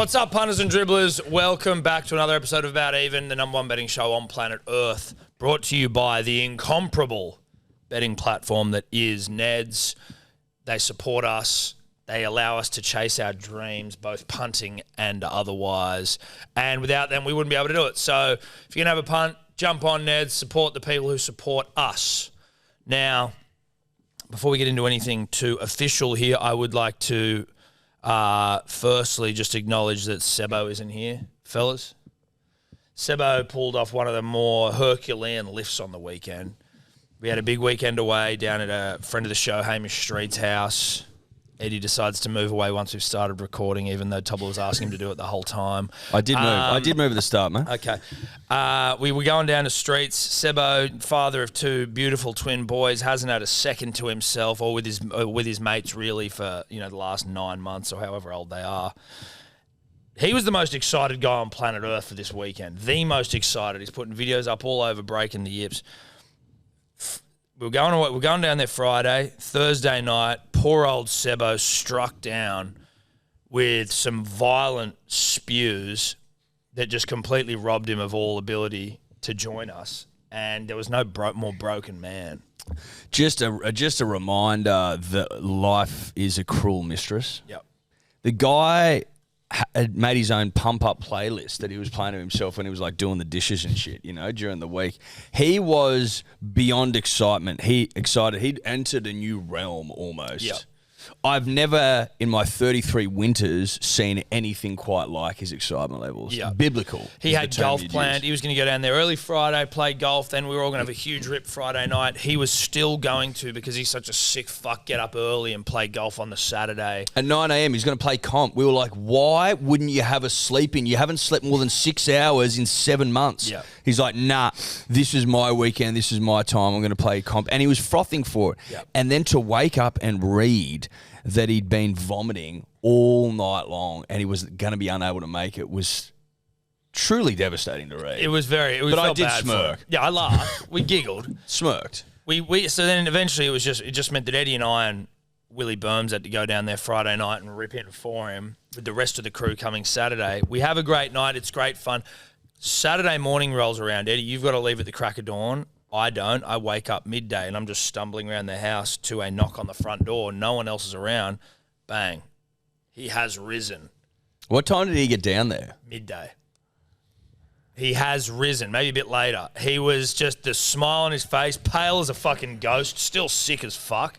What's up, punters and dribblers? Welcome back to another episode of About Even, the number one betting show on planet Earth, brought to you by the incomparable betting platform that is Neds. They support us. They allow us to chase our dreams, both punting and otherwise. And without them, we wouldn't be able to do it. So if you're going to have a punt, jump on Neds, support the people who support us. Now, before we get into anything too official here, I would like to firstly just acknowledge that Sebo isn't here, fellas. Sebo pulled off one of the more Herculean lifts on the weekend. We had a big weekend away down at a friend of the show, Hamish Street's house. Eddie decides to move away once we've started recording, even though Tobler was asking him to do it the whole time. I did move at the start, man. Okay. We were going down the streets. Sebo, father of two beautiful twin boys, hasn't had a second to himself or with his mates really for the last 9 months or however old they are. He was the most excited guy on planet Earth for this weekend. The most excited. He's putting videos up all over, breaking the yips. We're going down there Friday. Thursday night, poor old Sebo struck down with some violent spews that just completely robbed him of all ability to join us. And there was no more broken man. Just a reminder that life is a cruel mistress. Yep. The guy had made his own pump-up playlist that he was playing to himself when he was like doing the dishes and shit, during the week. He was beyond excitement. He'd entered a new realm almost. Yep. I've never, in my 33 winters, seen anything quite like his excitement levels. Yep. Biblical. He had golf planned. He was going to go down there early Friday, play golf. Then we were all going to have a huge rip Friday night. He was still going to, because he's such a sick fuck, get up early and play golf on the Saturday. At 9 a.m, he's going to play comp. We were like, why wouldn't you have a sleep in? You haven't slept more than 6 hours in 7 months. Yep. He's like, nah, this is my weekend. This is my time. I'm going to play comp. And he was frothing for it. Yep. And then to wake up and read that he'd been vomiting all night long and he was going to be unable to make it was truly devastating to read. It was very. But I did smirk. Yeah, I laughed. We giggled. Smirked. So then eventually it just meant that Eddie and I and Willie Burns had to go down there Friday night and rip in for him with the rest of the crew coming Saturday. We have a great night. It's great fun. Saturday morning rolls around. Eddie, you've got to leave at the crack of dawn. I don't. I wake up midday and I'm just stumbling around the house to a knock on the front door. No one else is around. Bang. He has risen. What time did he get down there? Midday. He has risen, maybe a bit later. He was just the smile on his face, pale as a fucking ghost, still sick as fuck.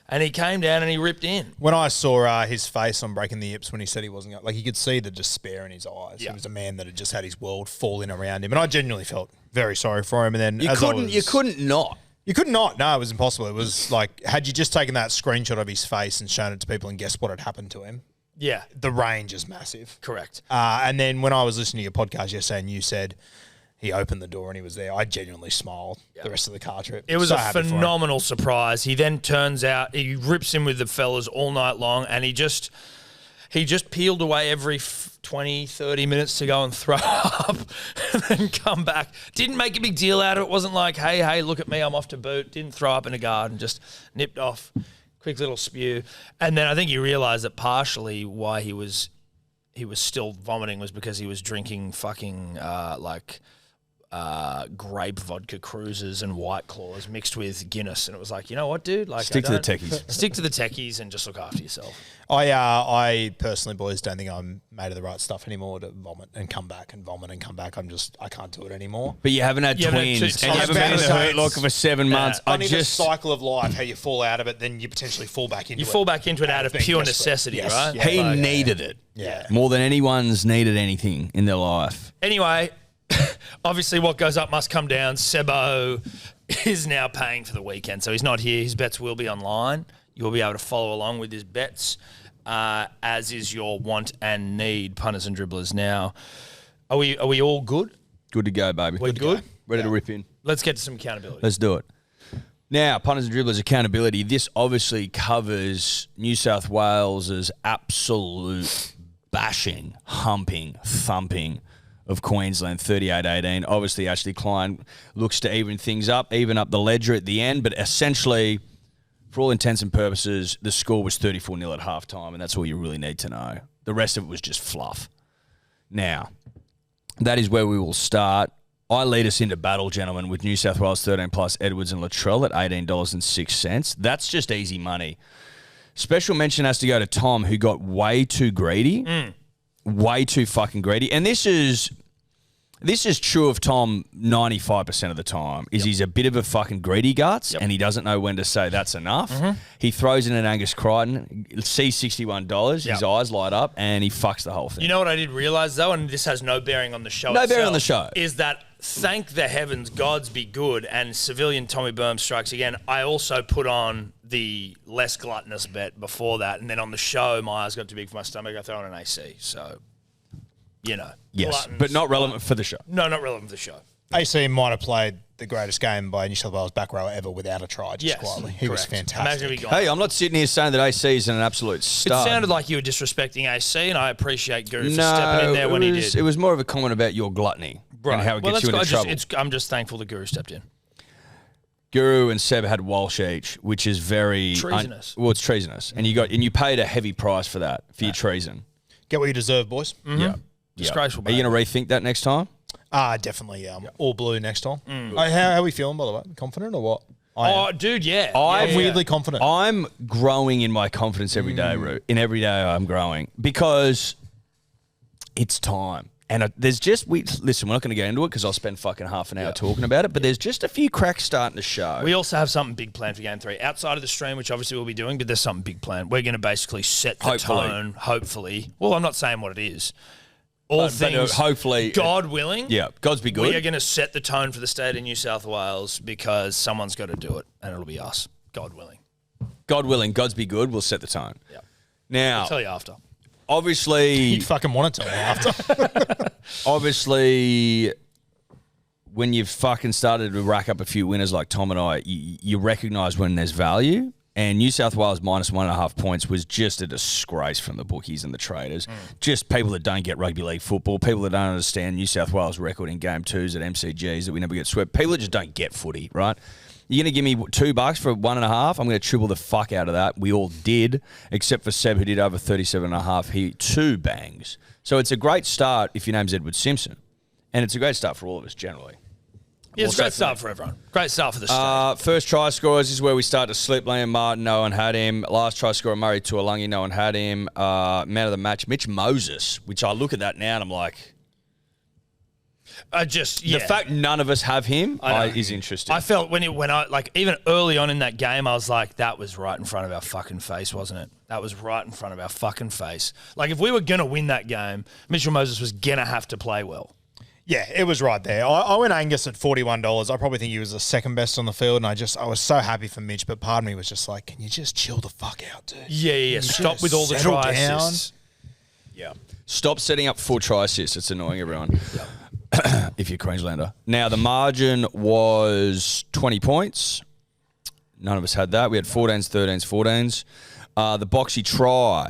And he came down and he ripped in. When I saw his face on Breaking the Yips when he said he wasn't going, you could see the despair in his eyes. Yeah. He was a man that had just had his world fall in around him. And I genuinely felt very sorry for him. And then You couldn't not. You could not. No, it was impossible. It was like, had you just taken that screenshot of his face and shown it to people and guessed what had happened to him? Yeah. The range is massive. Correct. And then when I was listening to your podcast yesterday and you said he opened the door and he was there, I genuinely smiled the rest of the car trip. It was a phenomenal surprise. He then turns out, he rips in with the fellas all night long and he just peeled away every 20, 30 minutes to go and throw up and then come back. Didn't make a big deal out of it. It wasn't like, hey, look at me, I'm off to boot. Didn't throw up in a garden, just nipped off. Quick little spew. And then I think he realised that partially why he was still vomiting was because he was drinking fucking grape vodka cruisers and White Claws mixed with Guinness, and it was like, you know what, dude? Like, stick to the techies. Stick to the techies and just look after yourself. I personally, boys, don't think I'm made of the right stuff anymore to vomit and come back and vomit and come back. I can't do it anymore. But you haven't had twins and you haven't been in the Hurt Locker for 7 months. I need a cycle of life, how you fall out of it, then you potentially fall back into it. You fall back into it out of pure necessity, yes. right? Yeah. He needed it. Yeah. More than anyone's needed anything in their life. Anyway, obviously what goes up must come down. Sebo is now paying for the weekend, so he's not here. His bets will be online. You'll be able to follow along with his bets, as is your want and need, punters and dribblers. Now, are we all good? Good to go, baby. We're good? Ready to rip in. Let's get to some accountability. Let's do it. Now, punters and dribblers accountability. This obviously covers New South Wales' absolute bashing, humping, thumping of Queensland, 38-18. Obviously, Ashley Klein looks to even up the ledger at the end, but essentially, for all intents and purposes, the score was 34-0 at halftime, and that's all you really need to know. The rest of it was just fluff. Now, that is where we will start. I lead us into battle, gentlemen, with New South Wales 13 plus Edwards and Latrell at $18.06. That's just easy money. Special mention has to go to Tom, who got way too greedy. Way too fucking greedy. And this is true of Tom 95% of the time, is he's a bit of a fucking greedy guts and he doesn't know when to say that's enough. He throws in an Angus Crichton, sees $61, his eyes light up, and he fucks the whole thing. You know what I did realise, though, and this has no bearing on the show No itself, bearing on the show. is that thank the heavens, gods be good, and civilian Tommy Burns strikes again. I also put on the less gluttonous bet before that, and then on the show, my eyes got too big for my stomach. I threw on an AC, so... You know. Yes, gluttons, but not relevant for the show. No, not relevant for the show. AC might have played the greatest game by New South Wales back row ever without a try, just quietly. He was fantastic. Imagine if he got Hey, I'm not sitting here saying that AC is an absolute It stud. sounded like you were disrespecting AC, and I appreciate Guru for stepping in there when he did. It was more of a comment about your gluttony and how it gets you into trouble. I'm just thankful that Guru stepped in. Guru and Seb had Walsh each, which is very treasonous. It's treasonous, and you paid a heavy price for that, for your treason. Get what you deserve, boys. Yeah. Disgraceful. Are you going to rethink that next time? Definitely. Yeah. All blue next time. How are we feeling, by the way? Confident or what? Dude, yeah. I'm weirdly confident. I'm growing in my confidence every day, Roo. In every day I'm growing because it's time. And listen, we're not going to get into it because I'll spend fucking half an hour talking about it, but there's just a few cracks starting to show. We also have something big planned for Game 3. Outside of the stream, which obviously we'll be doing, but there's something big planned. We're going to basically set the tone, hopefully. Well, I'm not saying what it is. All things, hopefully, God willing. Yeah, God's be good. We are going to set the tone for the state of New South Wales because someone's got to do it, and it'll be us. God willing. God willing, God's be good. We'll set the tone. Yeah. Now, I'll tell you after. Obviously, You'd fucking want to tell me after. Obviously, when you've fucking started to rack up a few winners like Tom and I, you recognise when there's value. And New South Wales minus 1.5 points was just a disgrace from the bookies and the traders. Just people that don't get rugby league football, people that don't understand New South Wales record in game twos at MCGs that we never get swept. People that just don't get footy, right? You're going to give me $2 for 1.5? I'm going to triple the fuck out of that. We all did, except for Seb, who did over 37.5. He 2 bangs. So it's a great start if your name's Edward Simpson. And it's a great start for all of us generally. Yeah, it's a great start for everyone. Great start for the state. First try scorers is where we start to slip. Liam Martin, no one had him. Last try scorer, Murray Tuolungi, no one had him. Man of the match, Mitch Moses, which I look at that now and I'm like... The fact none of us have him is interesting. I felt even early on in that game, I was like, that was right in front of our fucking face, wasn't it? That was right in front of our fucking face. Like, if we were going to win that game, Mitchell Moses was going to have to play well. Yeah, it was right there. I went Angus at $41. I probably think he was the second best on the field, and I was so happy for Mitch, but part of me was just like, can you just chill the fuck out, dude? Yeah. Stop with all the try assists. Yeah. Stop setting up 4 try assists. It's annoying everyone. If you're Queenslander. Now, the margin was 20 points. None of us had that. We had 14s, 13s, 14s. The boxy try,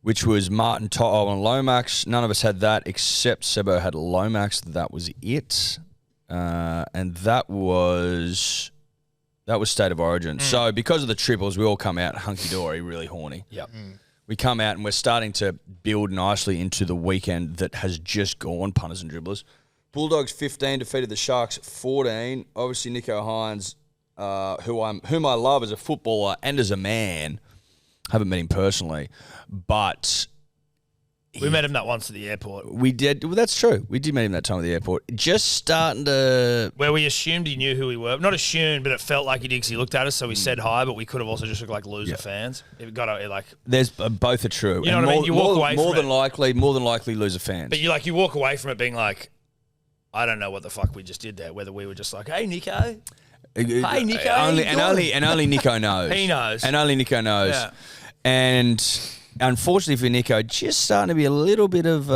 which was Martin Toto and Lomax. None of us had that except Sebo had Lomax. That was it. And that was State of Origin. So because of the triples, we all come out hunky-dory, really horny. Yep. We come out and we're starting to build nicely into the weekend that has just gone, punters and dribblers. Bulldogs 15 defeated the Sharks 14. Obviously, Nico Hines, whom I love as a footballer and as a man. Haven't met him personally, but we met him that once at the airport. We did. Well, that's true. We did meet him that time at the airport. Just starting to... Where we assumed he knew who we were. Not assumed, but it felt like he did because he looked at us, so we said hi, but we could have also just looked like loser fans. It got like... There's both are true. You know what I mean? You walk away more than likely loser fans. But you walk away from it being like, I don't know what the fuck we just did there. Whether we were just like, hey, Nico. Hey, Nico. Only Nico knows. He knows. And only Nico knows. Yeah. And... Unfortunately for Nico, just starting to be a little bit of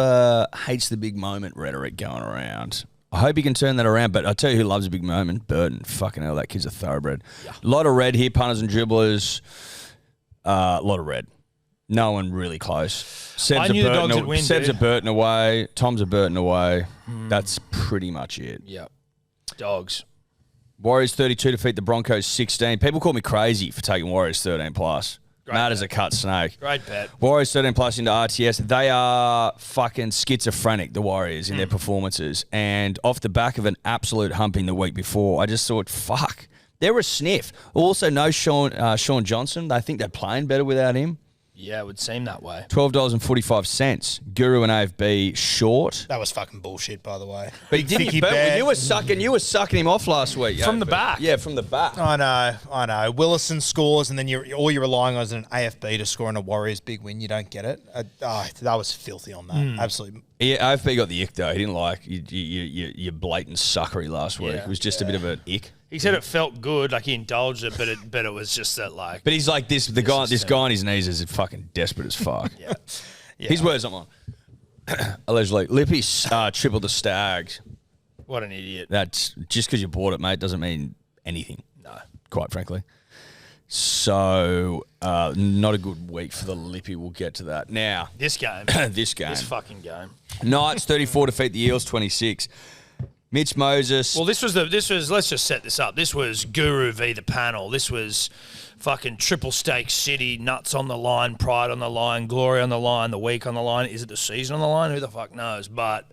hates the big moment rhetoric going around. I hope he can turn that around, but I'll tell you who loves a big moment. Burton. Fucking hell, that kid's a thoroughbred. Yeah. A lot of red here, punters and dribblers. A lot of red. No one really close. Seb's a Burton away. Tom's a Burton away. That's pretty much it. Yep. Dogs. Warriors 32 defeat the Broncos 16. People call me crazy for taking Warriors 13 plus. Mad as a cut snake. Great bet. Warriors 13 plus into RTS. They are fucking schizophrenic, the Warriors, in their performances. And off the back of an absolute humping the week before, I just thought, fuck, they're a sniff. Also, no Sean Johnson. I think they're playing better without him. Yeah, it would seem that way. $12.45. Guru and AFB short. That was fucking bullshit, by the way. But he didn't. But you were sucking him off last week From the back. Yeah, from the back. I know. Willison scores, and then all you're relying on is an AFB to score in a Warriors big win. You don't get it. That was filthy on that. Absolutely. Yeah, AFB got the ick though. He didn't like your blatant suckery last week. It was just a bit of an ick. He said it felt good, like he indulged it, but it was just that like. But he's like this. This guy on his knees is fucking desperate as fuck. Yeah. His words, I'm on. Allegedly, Lippy tripled the Stags. What an idiot! That's just because you bought it, mate, doesn't mean anything. No, quite frankly. So, not a good week for the Lippy. We'll get to that now. This game, this fucking game. Knights 34 defeat the Eels 26. Mitch Moses. Well, this was let's just set this up. This was Guru v the panel. This was fucking triple stakes city, nuts on the line, pride on the line, glory on the line, the week on the line. Is it the season on the line? Who the fuck knows? But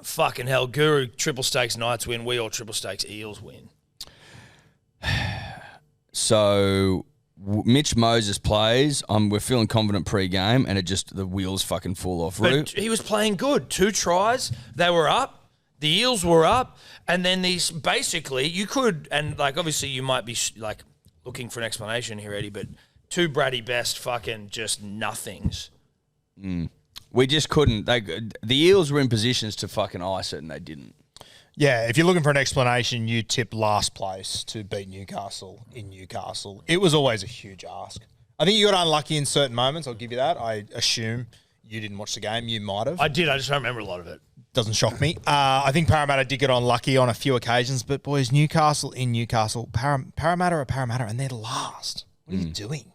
fucking hell, Guru triple stakes Knights win. We all triple stakes Eels win. So Mitch Moses plays. We're feeling confident pre-game, and the wheels fucking fall off. But he was playing good. 2 tries. They were up. The Eels were up, and then these basically you could, and like obviously you might be like looking for an explanation here, Eddie, but 2 Braddy Best fucking just nothings. We just couldn't. The Eels were in positions to fucking ice it, and they didn't. Yeah, if you're looking for an explanation, you tip last place to beat Newcastle in Newcastle. It was always a huge ask. I think you got unlucky in certain moments. I'll give you that. I assume you didn't watch the game. You might have. I did. I just don't remember a lot of it. Doesn't shock me. I think Parramatta did get unlucky on a few occasions, but boys, Newcastle in Newcastle, Parramatta are Parramatta, and they're last. What are you doing?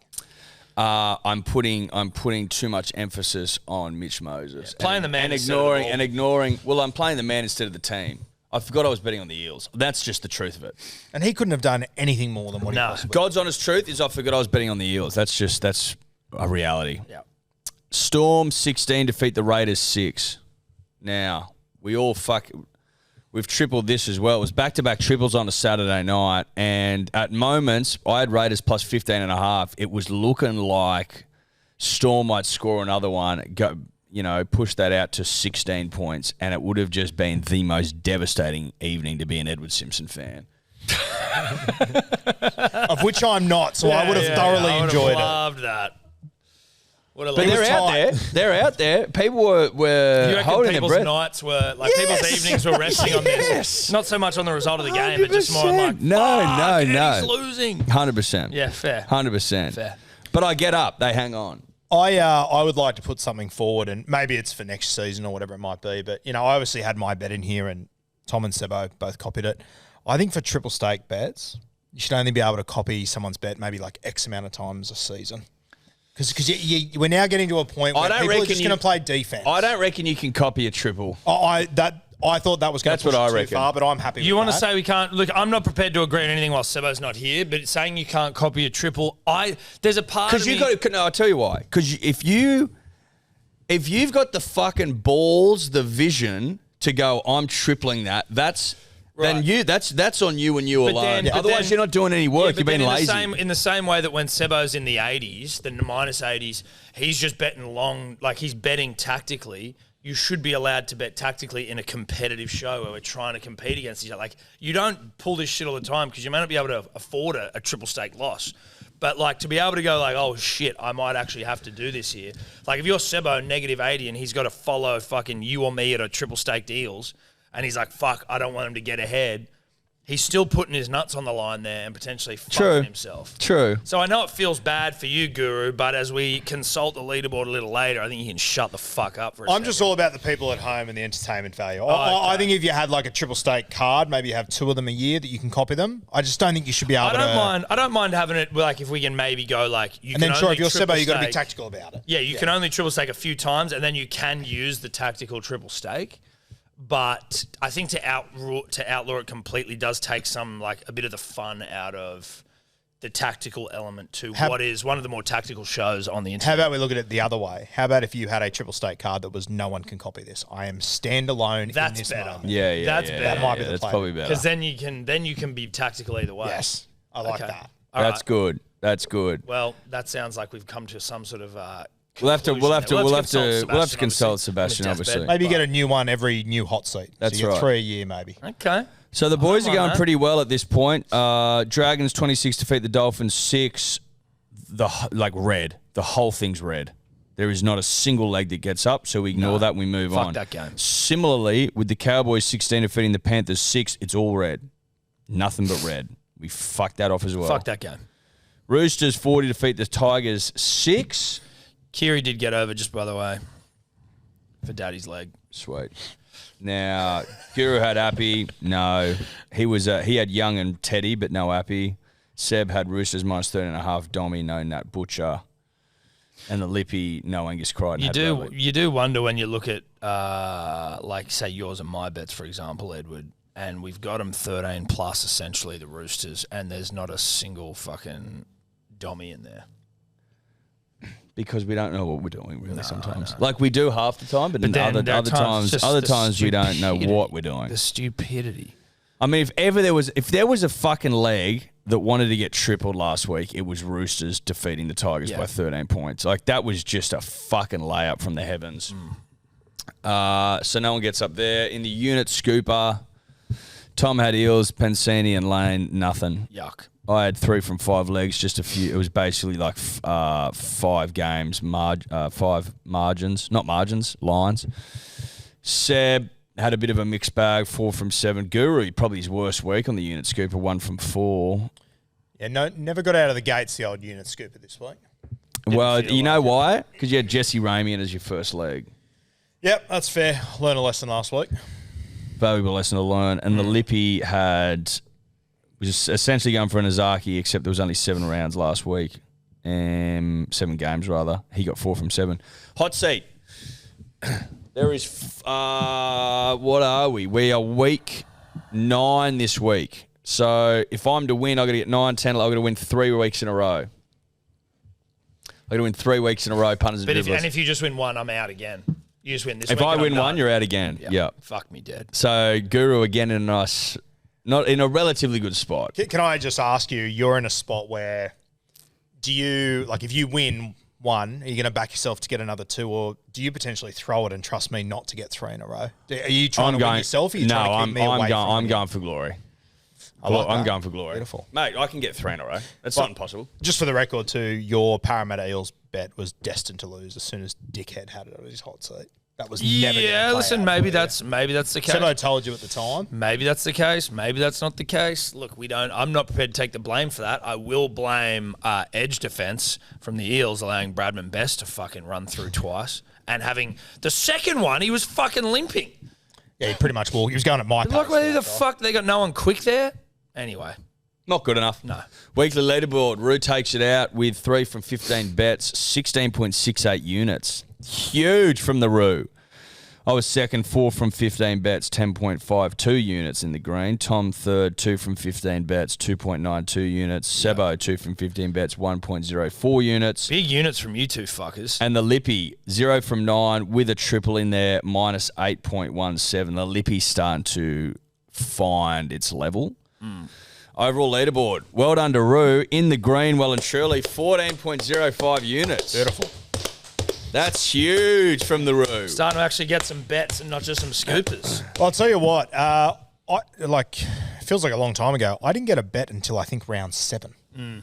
I'm putting too much emphasis on Mitch Moses. Playing the man and ignoring. Well, I'm playing the man instead of the team. I forgot I was betting on the Eels. That's just the truth of it. And he couldn't have done anything more than what he possibly. God's honest truth is I forgot I was betting on the Eels. That's a reality. Yeah. Storm 16 defeat the Raiders 6. Now, we've tripled this as well. It was back-to-back triples on a Saturday night, and at moments, I had Raiders plus 15.5. It was looking like Storm might score another one, push that out to 16 points, and it would have just been the most devastating evening to be an Edward Simpson fan. Of which I'm not, so I would have thoroughly enjoyed it. Loved that. But they're out there. They're out there. People were holding their breath. People's nights were like people's evenings were resting on this. Not so much on the result of the game, but just more on like no. He's losing. 100%. Yeah, fair. 100%. Fair. But I get up. They hang on. I would like to put something forward, and maybe it's for next season or whatever it might be. But I obviously had my bet in here, and Tom and Sebo both copied it. I think for triple stake bets, you should only be able to copy someone's bet maybe like X amount of times a season. Because we're now getting to a point where people are just going to play defense. I don't reckon you can copy a triple. I thought that was going to push it too far, but I'm happy with that. You want to say we can't? Look, I'm not prepared to agree on anything while Sebo's not here, but saying you can't copy a triple, there's a part of me... I'll tell you why. Because if you've got the fucking balls, the vision to go, I'm tripling that, that's... Right. Then that's on you and you alone. Otherwise, you're not doing any work. You've been lazy. In the same way that when Sebo's in the 80s, the minus 80s, he's just betting long, like he's betting tactically. You should be allowed to bet tactically in a competitive show where we're trying to compete against each other. Like, you don't pull this shit all the time because you may not be able to afford a triple stake loss. But, like, to be able to go like, oh, shit, I might actually have to do this here. Like, if you're Sebo negative 80 and he's got to follow fucking you or me at a triple staked Eels, and he's like, fuck, I don't want him to get ahead. He's still putting his nuts on the line there and potentially fucking himself. True. So I know it feels bad for you, Guru, but as we consult the leaderboard a little later, I think you can shut the fuck up for a second. I'm just all about the people at home and the entertainment value. I think if you had like a triple stake card, maybe you have 2 of them a year that you can copy them. I just don't think you should be able to... I don't mind having it, like, if we can maybe go, like... if you're Sebo, you've got to be tactical about it. Yeah, you can only triple stake a few times, and then you can use the tactical triple stake. But I think to outlaw it completely does take a bit of the fun out of the tactical element to what is one of the more tactical shows on the internet. How about we look at it the other way? How about if you had a triple stake card that was no one can copy this? I am standalone in this better. moment. Yeah, That's yeah, better. That might be the that's play. probably better. Because then you can be tactical either way. Yes, I like Okay. that. All That's right. good. That's good. Well, that sounds like we've come to some sort of We'll have to consult conclusion Sebastian, on his obviously. deathbed. Maybe get a new one every new hot seat. That's so you get right. 3 a year, maybe. Okay. So the boys are I'm on going that. pretty well at this point. Dragons 26 defeat the Dolphins 6. Red. The whole thing's red. There is not a single leg that gets up, so we ignore that and we move on. Fuck that game. Similarly, with the Cowboys 16 defeating the Panthers 6, it's all red. Nothing but red. We fucked that off as well. Fuck that game. Roosters 40 defeat the Tigers 6. Kiri did get over, just by the way, for Daddy's leg. Sweet. Now, Guru had Appy. No. He had Young and Teddy, but no Appy. Seb had Roosters minus 13.5. Dommy, no Nat Butcher. And the Lippy, no Angus Crichton. You do wonder when you look at, say, yours and my bets, for example, Edward, and we've got them 13 plus, essentially, the Roosters, and there's not a single fucking Dommy in there. Because we don't know what we're doing, really, sometimes. Like, we do half the time, but then then other at times, just the times we don't know stupidity. what we're doing. The stupidity. I mean, if there was a fucking leg that wanted to get tripled last week, it was Roosters defeating the Tigers by 13 points. Like, that was just a fucking layup from the heavens. So no one gets up there. In the unit scooper, Tom had Eels, Pensini, and Lane, nothing. Yuck. I had 3 from 5 legs, just a few. It was basically like 5 games, 5 margins, not margins, lines. Seb had a bit of a mixed bag, 4 from 7. Guru, probably his worst week on the unit scooper, 1 from 4. Yeah, never got out of the gates the old unit scooper this week. Well, you know why? Because you had Jesse Ramian as your first leg. Yep, that's fair. Learned a lesson last week. Valuable lesson to learn. And the Lippy was essentially going for an Azaki, except there was only 7 rounds last week. 7 games, rather. He got 4 from 7. Hot seat. There is, what are we? We are week 9 this week. So if I'm to win, I've got to get 9, 10, I've got to win 3 weeks in a row. I've got to win 3 weeks in a row, punters and dribblers. If you just win one, I'm out again. You just win this If week. I and win I'm one, done. you're out again. Yeah. Fuck me dead. So Guru again in a nice, not in a relatively good spot. Can I just ask you, you're in a spot where do you, like if you win one, are you going to back yourself to get another 2, or do you potentially throw it and trust me not to get 3 in a row? Are you trying to win yourself, or are you trying to keep me away from I'm you? going for glory. like I'm that. going for glory. Beautiful. Mate, I can get 3 in a row. That's not impossible. Just for the record too, your Parramatta Eels bet was destined to lose as soon as Dickhead had it on his hot seat. That was never gonna Yeah, play listen, out maybe for you. that's the case. Said I told you at the time. Maybe that's the case. Maybe that's not the case. Look, I'm not prepared to take the blame for that. I will blame edge defense from the Eels allowing Bradman Best to fucking run through twice, and having the second one, he was fucking limping. Yeah, he pretty much walked. He was going at my pace. Like, where for the that guy. fuck they got no one quick there? Anyway, Not good enough. no. Weekly leaderboard. Rue takes it out with 3 from 15 bets, 16.68 units. Huge from the Rue. I was second, 4 from 15 bets, 10.52 units in the green. Tom third, 2 from 15 bets, 2.92 units. Sebo, 2 from 15 bets, 1.04 units. Big units from you two fuckers. And the Lippy, 0 from 9 with a triple in there, minus 8.17. The Lippy's starting to find its level. Overall leaderboard, well done to Roo. In the green, well and truly, 14.05 units. Beautiful. That's huge from the Roo. Starting to actually get some bets and not just some scoopers. Well, I'll tell you what. It feels like a long time ago. I didn't get a bet until I think round 7. So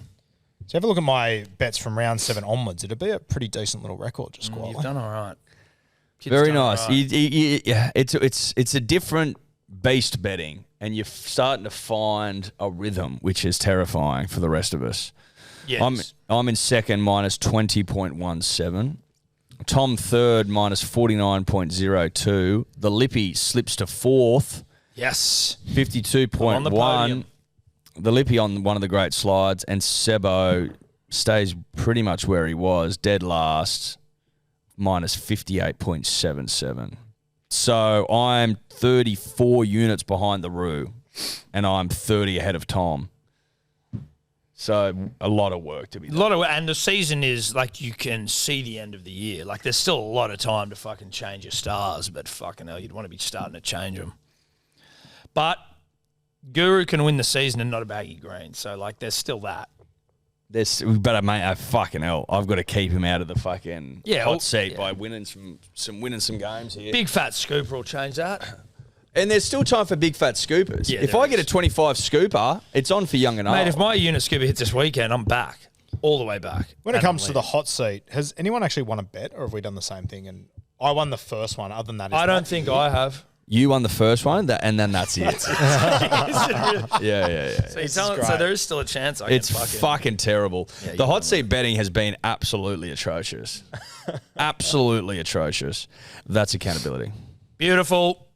have a look at my bets from round 7 onwards. It'd be a pretty decent little record, just quietly. You've done all right. Kid's Very done all nice. right. Yeah, it's a different beast betting, and you're starting to find a rhythm, which is terrifying for the rest of us. Yes. I'm in second, minus 20.17. Tom third, minus 49.02. The Lippy slips to fourth, Yes. On the 52.1. podium. The Lippy on one of the great slides, and Sebo stays pretty much where he was, dead last, minus 58.77. So I'm 34 units behind the Roo, and I'm 30 ahead of Tom. So a lot of work to be A done. lot of, and the season is like you can see the end of the year. Like there's still a lot of time to fucking change your stars, but fucking hell, you'd want to be starting to change them. But Guru can win the season and not a baggy green. So like there's still that. We better, mate. Fucking hell, I've got to keep him out of the fucking hot seat by winning some games here. Big fat scooper will change that. And there's still time for big fat scoopers. Yeah, if there I get a is. 25 scooper, it's on for young and old. Mate, if my unit scooper hits this weekend, I'm back. All the way back. When it And comes I'm to the leaving. hot seat, has anyone actually won a bet, or have we done the same thing? And I won the first one. Other than that, I don't think I have. You won the first one, and then that's it. Yeah. So there is still a chance I It's can fucking terrible. Yeah, The you hot seat betting has been absolutely atrocious. Absolutely atrocious. That's accountability. Beautiful.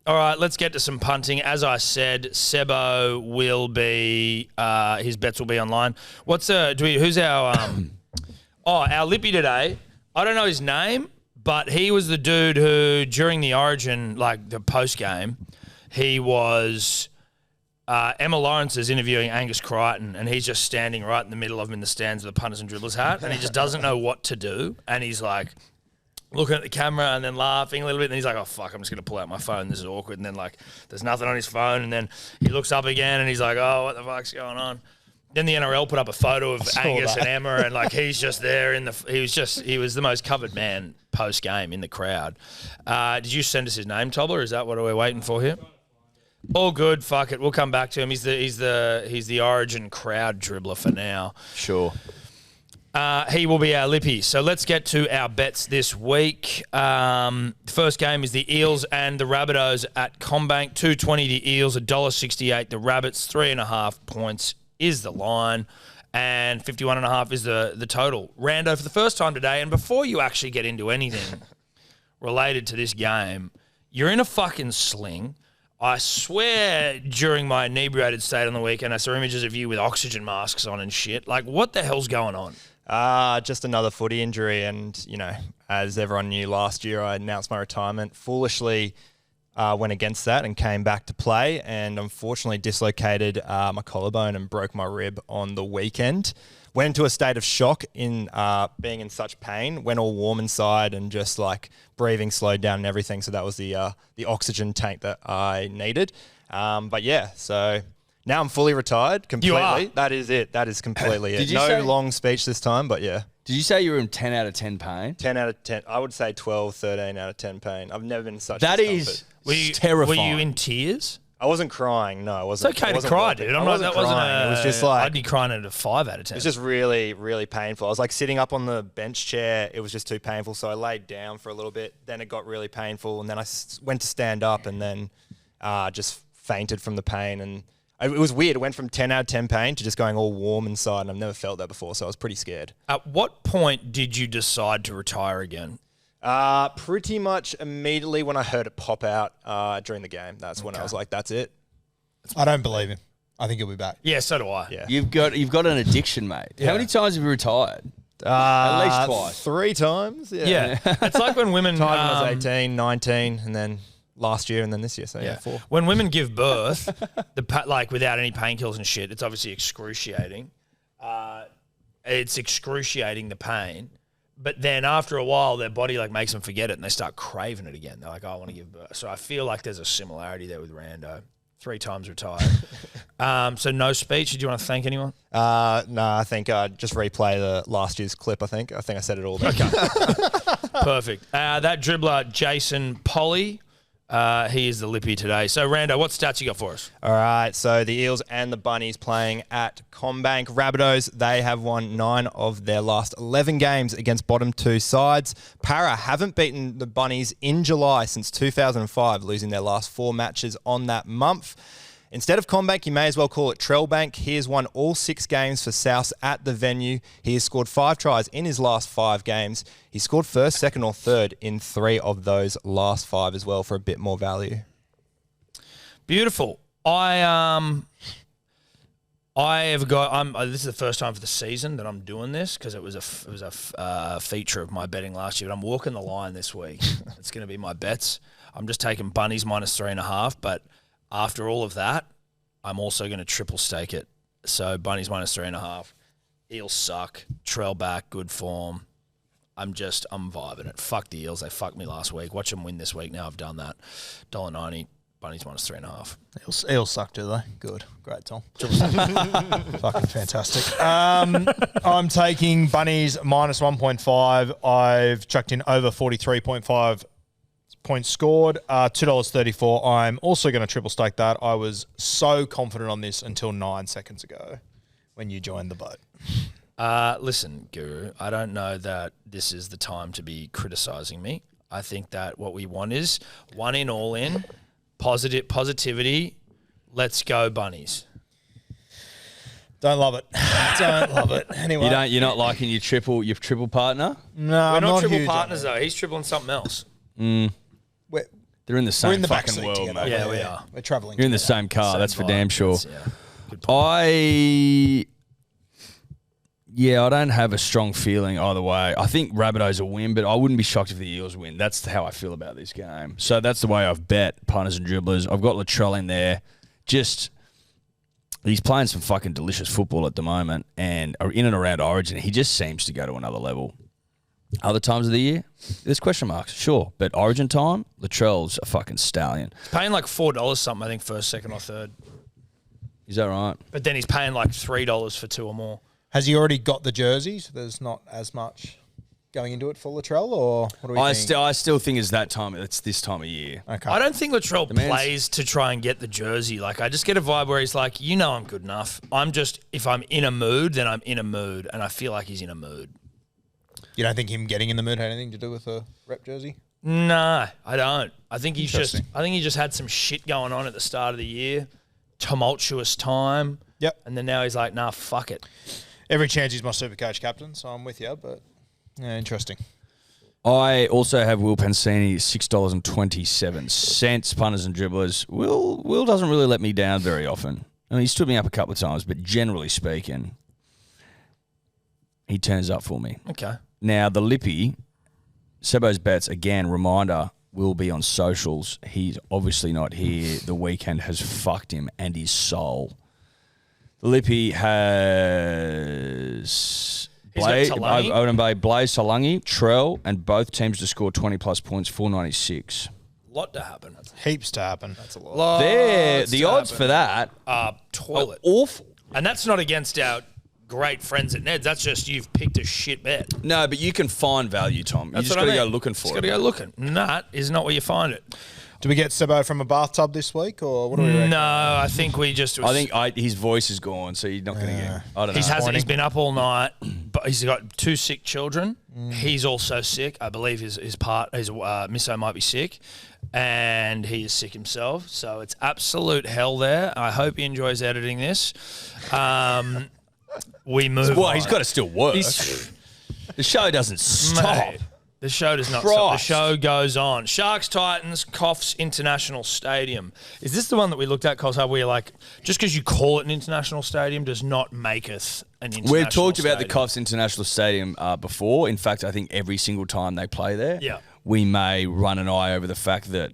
All right, let's get to some punting. As I said, Sebo will be his bets will be online. Who's our our Lippy today? I don't know his name, but he was the dude who during the Origin, like the post game, he was Emma Lawrence is interviewing Angus Crichton, and he's just standing right in the middle of him in the stands with a punters and dribblers hat, and he just doesn't know what to do, and he's like looking at the camera and then laughing a little bit. And then he's like, oh, fuck, I'm just going to pull out my phone. This is awkward. And then, like, there's nothing on his phone. And then he looks up again and he's like, oh, what the fuck's going on? Then the NRL put up a photo of Angus and Emma, and, like, he's just there he was the most covered man post-game in the crowd. Did you send us his name, Tobler? Is that what we're waiting for here? All good. Fuck it. We'll come back to him. He's the Origin crowd dribbler for now. Sure. He will be our Lippy. So let's get to our bets this week. First game is the Eels and the Rabbitohs at Combank. 2.20 the Eels, $1.68 the Rabbits. 3.5 points is the line, and 51.5 is the total. Rando, for the first time today, and before you actually get into anything related to this game, you're in a fucking sling. I swear during my inebriated state on the weekend, I saw images of you with oxygen masks on and shit. Like, what the hell's going on? Just another footy injury, and as everyone knew last year, I announced my retirement. Foolishly went against that and came back to play, and unfortunately dislocated my collarbone and broke my rib on the weekend. Went into a state of shock in being in such pain. Went all warm inside and just like breathing slowed down and everything. So that was the oxygen tank that I needed. But yeah, so. Now I'm fully retired completely. You are? That is it. That is completely it. Did you No say- long speech this time, but yeah. Did you say you were in 10 out of 10 pain? 10 out of 10. I would say 12, 13 out of 10 pain. I've never been in such That discomfort. is terrifying. Were you in tears? I wasn't crying. No, I wasn't. It's okay I to wasn't cry, weeping. dude. I I'm not, wasn't that wasn't crying. It was just like, I'd be crying at a 5 out of 10. it was just really, really painful. I was like sitting up on the bench chair. It was just too painful. So I laid down for a little bit. Then it got really painful. And then I went to stand up and then just fainted from the pain. And it was weird. It went from 10 out of 10 pain to just going all warm inside. And I've never felt that before. So I was pretty scared. At what point did you decide to retire again? Pretty much immediately when I heard it pop out during the game. That's when I was like, that's it. I don't believe him. I think he'll be back. Yeah, so do I. Yeah. You've got an addiction, mate. Yeah. How many times have you retired? At least twice. 3 times. Yeah. It's like when women... Time when I was 18, 19, and then last year and then this year. So yeah, 4. When women give birth, like without any painkillers and shit, it's obviously excruciating. It's excruciating, the pain. But then after a while, their body like makes them forget it and they start craving it again. They're like, oh, I want to give birth. So I feel like there's a similarity there with Rando. 3 times retired. So no speech. Did you want to thank anyone? No, I think just replay the last year's clip. I think I said it all. There. Okay. Perfect. That dribbler, Jason Polly, he is the Lippy today. So, Rando, what stats you got for us? All right. So the Eels and the Bunnies playing at Combank. Rabbitohs, they have won 9 of their last 11 games against bottom 2 sides. Para haven't beaten the Bunnies in July since 2005, losing their last 4 matches on that month. Instead of Combank, you may as well call it Trellbank. He has won all 6 games for Souths at the venue. He has scored 5 tries in his last 5 games. He scored first, second, or third in 3 of those last 5 as well for a bit more value. Beautiful. I have got. This is the first time for the season that I'm doing this because it was a feature of my betting last year. But I'm walking the line this week. It's going to be my bets. I'm just taking Bunnies -3.5, but after all of that, I'm also going to triple stake it So Bunnies -3.5. Eels suck. Trell back, good form. I'm vibing it. Fuck the Eels. They fucked me last week. Watch them win this week. Now I've done that. $1.90. Bunnies -3.5. Eels suck, do they? Good. Great, Tom. Fucking fantastic. I'm taking Bunnies -1.5. I've chucked in over 43.5 points scored. $2.34. I'm also going to triple stake that. I was so confident on this until 9 seconds ago when you joined the boat. Listen, Guru, I don't know that this is the time to be criticising me. I think that what we want is one in, all in, positivity. Let's go, Bunnies. Don't love it. Don't love it. Anyway, You're not liking your triple partner. No, We're I'm not triple huge on partners it. though. He's tripling something else. We're They're in the same we're in the back fucking seat world, together. mate. Yeah, we are. We're travelling. You're in the together. same car. Same That's for vibe. damn sure. Good point. I don't have a strong feeling either way. I think Rabbitohs will win, but I wouldn't be shocked if the Eels win. That's how I feel about this game. So that's the way I've bet punters and dribblers. I've got Latrell in there. He's playing some fucking delicious football at the moment, and in and around Origin, he just seems to go to another level. Other times of the year, there's question marks, sure, but Origin time, Latrell's a fucking stallion. He's paying like $4 something, I think, first, second, or third. Is that right? But then he's paying like $3 for 2 or more. Has he already got the jerseys? There's not as much going into it for Latrell, or what do we think? I still think it's that time. It's this time of year. Okay. I don't think Latrell man's- plays to try and get the jersey. Like, I just get a vibe where he's like, I'm good enough. If I'm in a mood, then I'm in a mood, and I feel like he's in a mood. You don't think him getting in the mood had anything to do with a rep jersey? No, I don't. I think he just Interesting. had some shit going on at the start of the year. Tumultuous time. Yep. And then now he's like, nah, fuck it. Every chance he's my super coach captain, so I'm with you, but yeah, interesting. I also have Will Pensini, $6.27. Punters and dribblers. Will doesn't really let me down very often. I mean, he stood me up a couple of times, but generally speaking, he turns up for me. Okay. Now, the Lippy, Sebo's bets, again, reminder, will be on socials. He's obviously not here. The weekend has fucked him and his soul. The Lippy has Blaze Solangi, Trell, and both teams to score 20-plus points, 496. Lot to happen. Heaps to happen. That's a lot. The odds for that Toilet. are awful. And that's not against our great friends at Ned's. That's just you've picked a shit bet. No, but you can find value, Tom. You just got to go looking for it. Just got to go looking. And that is not where you find it. Do we get Sebo from a bathtub this week, or what do we reckon? No, I think we just... His voice is gone, so you're not going to get... I don't know. He's been up all night, but he's got 2 sick children. He's also sick. I believe his misso might be sick, and he is sick himself. So it's absolute hell there. I hope he enjoys editing this. We move Well, on. he's got to still work. The show doesn't stop. Mate, the show does not stop. The show goes on. Sharks Titans, Coffs International Stadium. Is this the one that we looked at, Coles? Where you're like, just because you call it an international stadium does not make it an international We've talked about the stadium. Coffs International Stadium before. In fact, I think every single time they play there, we may run an eye over the fact that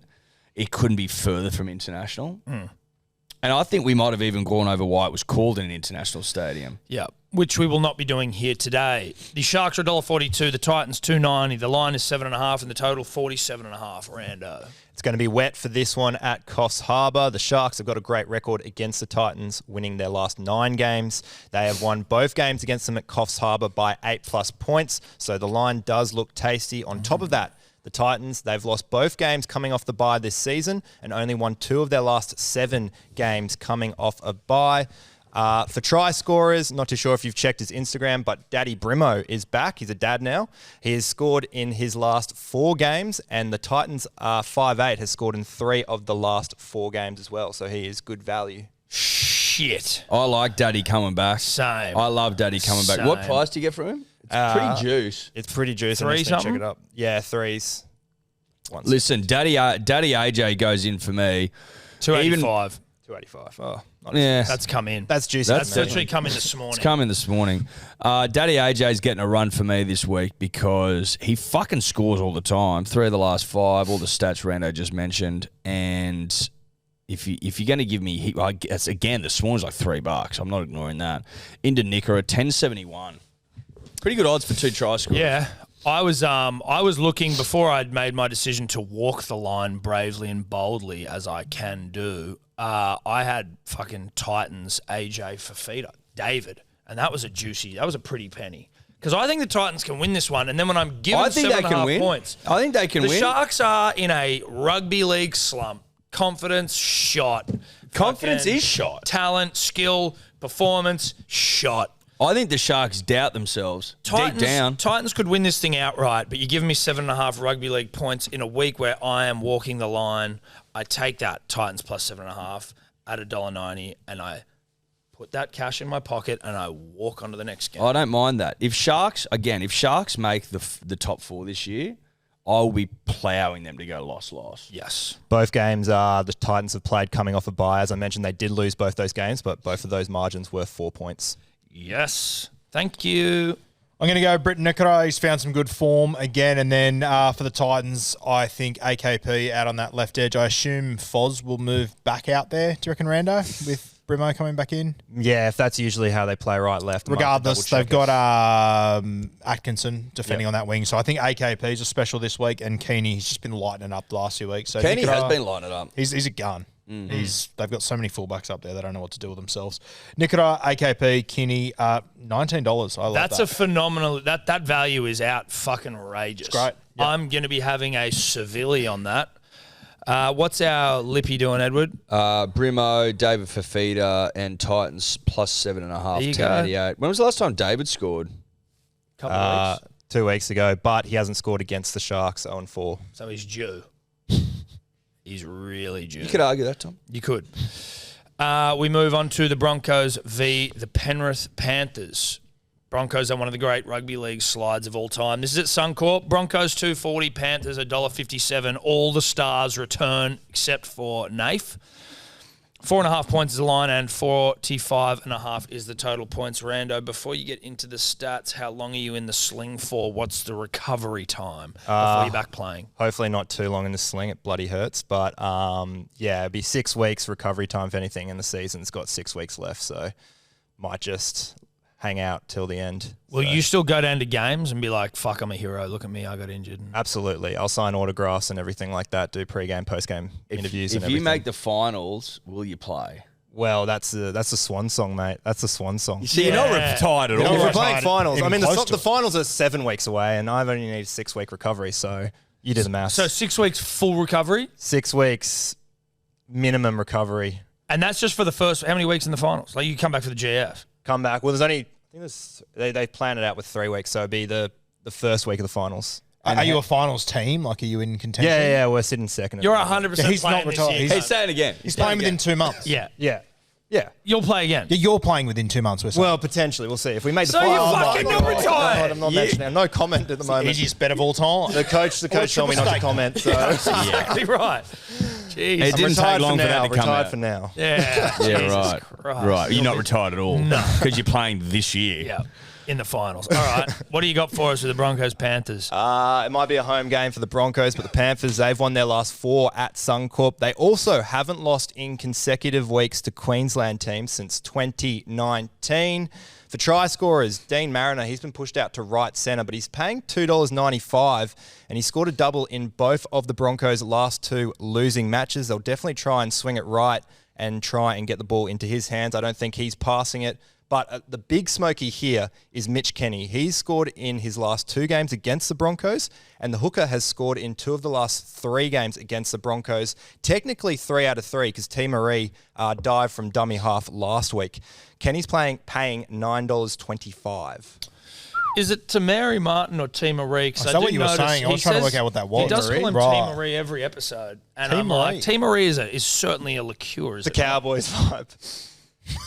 it couldn't be further from international. And I think we might have even gone over why it was called an international stadium. Yeah, which we will not be doing here today. The Sharks are $1.42, the Titans $2.90, the line is 7.5, and the total 47.5. Rando. It's going to be wet for this one at Coffs Harbour. The Sharks have got a great record against the Titans, winning their last 9 games. They have won both games against them at Coffs Harbour by 8+ points, so the line does look tasty. On top of that, the Titans, they've lost both games coming off the bye this season and only won 2 of their last 7 games coming off a bye. For try scorers, not too sure if you've checked his Instagram, but Daddy Brimo is back. He's a dad now. He has scored in his last 4 games, and the Titans 5'8", has scored in 3 of the last 4 games as well. So he is good value. Shit. I like Daddy coming back. Same. I love Daddy coming back. What price do you get from him? It's pretty juice. It's pretty juicy. 3 Check something? it up. Yeah, 3s. Listen, Daddy AJ goes in for me. 285. 285. Oh, nice. Yeah. That's come in. That's juicy. That's literally come in this morning. It's coming this morning. Daddy AJ's getting a run for me this week because he fucking scores all the time. 3 of the last 5, all the stats Rando just mentioned. And if you're going to give me, I guess again the Swans like $3. I'm not ignoring that. Into Nickera, 10.71. Pretty good odds for 2 try scores. Yeah. I was looking before I'd made my decision to walk the line bravely and boldly as I can do. I had fucking Titans AJ Fafita, David, and that was a pretty penny. Because I think the Titans can win this one, and then when I'm given 7.5 points, I think they can win. The Sharks are in a rugby league slump. Confidence shot. Confidence is shot. Talent, skill, performance shot. I think the Sharks doubt themselves deep down. Titans could win this thing outright, but you're giving me 7.5 rugby league points in a week where I am walking the line. I take that Titans plus 7.5 at $1.90, and I put that cash in my pocket and I walk on to the next game. I don't mind that. If Sharks make the top 4 this year, I'll be ploughing them to go loss. Yes. Both games the Titans have played coming off a bye. As I mentioned, they did lose both those games, but both of those margins worth 4 points. Yes. Thank you. I'm going to go Britton Nickera. He's found some good form again. And then for the Titans, I think AKP out on that left edge. I assume Foz will move back out there. Do you reckon, Rando, with Brimo coming back in? Yeah, if that's usually how they play right, left. Regardless, they've got Atkinson defending on that wing. So I think AKP is a special this week. And Keeney, he's just been lighting it up the last few weeks. So Keeney has been lighting it up. He's a gun. Mm-hmm. They've got so many fullbacks up there, they don't know what to do with themselves. Nickera, AKP, Kinney, $19. I love that. That's a phenomenal. That value is out fucking outrageous. It's great. Yep. I'm going to be having a Seville on that. What's our Lippy doing, Edward? Brimo, David Fafita, and Titans plus 7.5. 10.88. When was the last time David scored? Couple of weeks. 2 weeks ago, but he hasn't scored against the Sharks. 0-4. So he's due. He's really due. You could argue that, Tom. You could. We move on to the Broncos v. the Penrith Panthers. Broncos are one of the great rugby league slides of all time. This is at Suncorp. Broncos $2.40, Panthers $1.57. All the stars return except for Naif. 4.5 points is the line and 45.5 is the total points. Rando, before you get into the stats, how long are you in the sling for? What's the recovery time before you're back playing? Hopefully not too long in the sling. It bloody hurts. But, it'd be 6 weeks recovery time, if anything, and the season's got 6 weeks left. So might just hang out till the end. Will you still go down to games and be like, fuck, I'm a hero, look at me, I got injured? Absolutely. I'll sign autographs and everything like that, do pre-game, post-game interviews and everything. If you make the finals, will you play? Well, that's a swan song, mate. That's a swan song. You see, you're not retired at all. If we're playing finals, I mean, the finals are 7 weeks away, and I've only needed 6 week recovery, so you do the maths. So 6 weeks full recovery? 6 weeks minimum recovery. And that's just for the first, how many weeks in the finals? Like you come back for the GF? Come back. Well, there's only, they plan it out with 3 weeks, so it'd be the first week of the finals. Are you a finals team? Like, are you in contention? Yeah, we're sitting second. You're 100% He's playing not this retired. year. He's saying again. He's playing within 2 months. Yeah. You'll play again. Yeah, you're playing within 2 months. Well, potentially. We'll see. If we made the So you're final. fucking not retired. I'm not mentioning. No comment at the moment. Easiest bet of all time. The coach told me not to comment. So Exactly right. Jeez. It didn't take long for that to come Retired out. for now. Yeah. Yeah, Jesus right. Christ. Right. You're not retired at all. No. Because you're playing this year. Yeah. In the finals. All right. What do you got for us with the Broncos-Panthers? It might be a home game for the Broncos, but the Panthers, they've won their last 4 at Suncorp. They also haven't lost in consecutive weeks to Queensland teams since 2019. For try scorers, Dean Mariner, he's been pushed out to right centre, but he's paying $2.95, and he scored a double in both of the Broncos' last 2 losing matches. They'll definitely try and swing it right and try and get the ball into his hands. I don't think he's passing it. But the big smoky here is Mitch Kenny. He's scored in his last 2 games against the Broncos, and the hooker has scored in 2 of the last 3 games against the Broncos. Technically 3 out of 3 because T. Marie dived from dummy half last week. Kenny's paying $9.25. Is it Tamari Martin or T. Marie? Is that what you were saying? I was trying to work out what that was. He does call him Right. T. Marie every episode. And T. I'm Marie. like, T. Marie is certainly a liqueur. Is The it not? Cowboys vibe.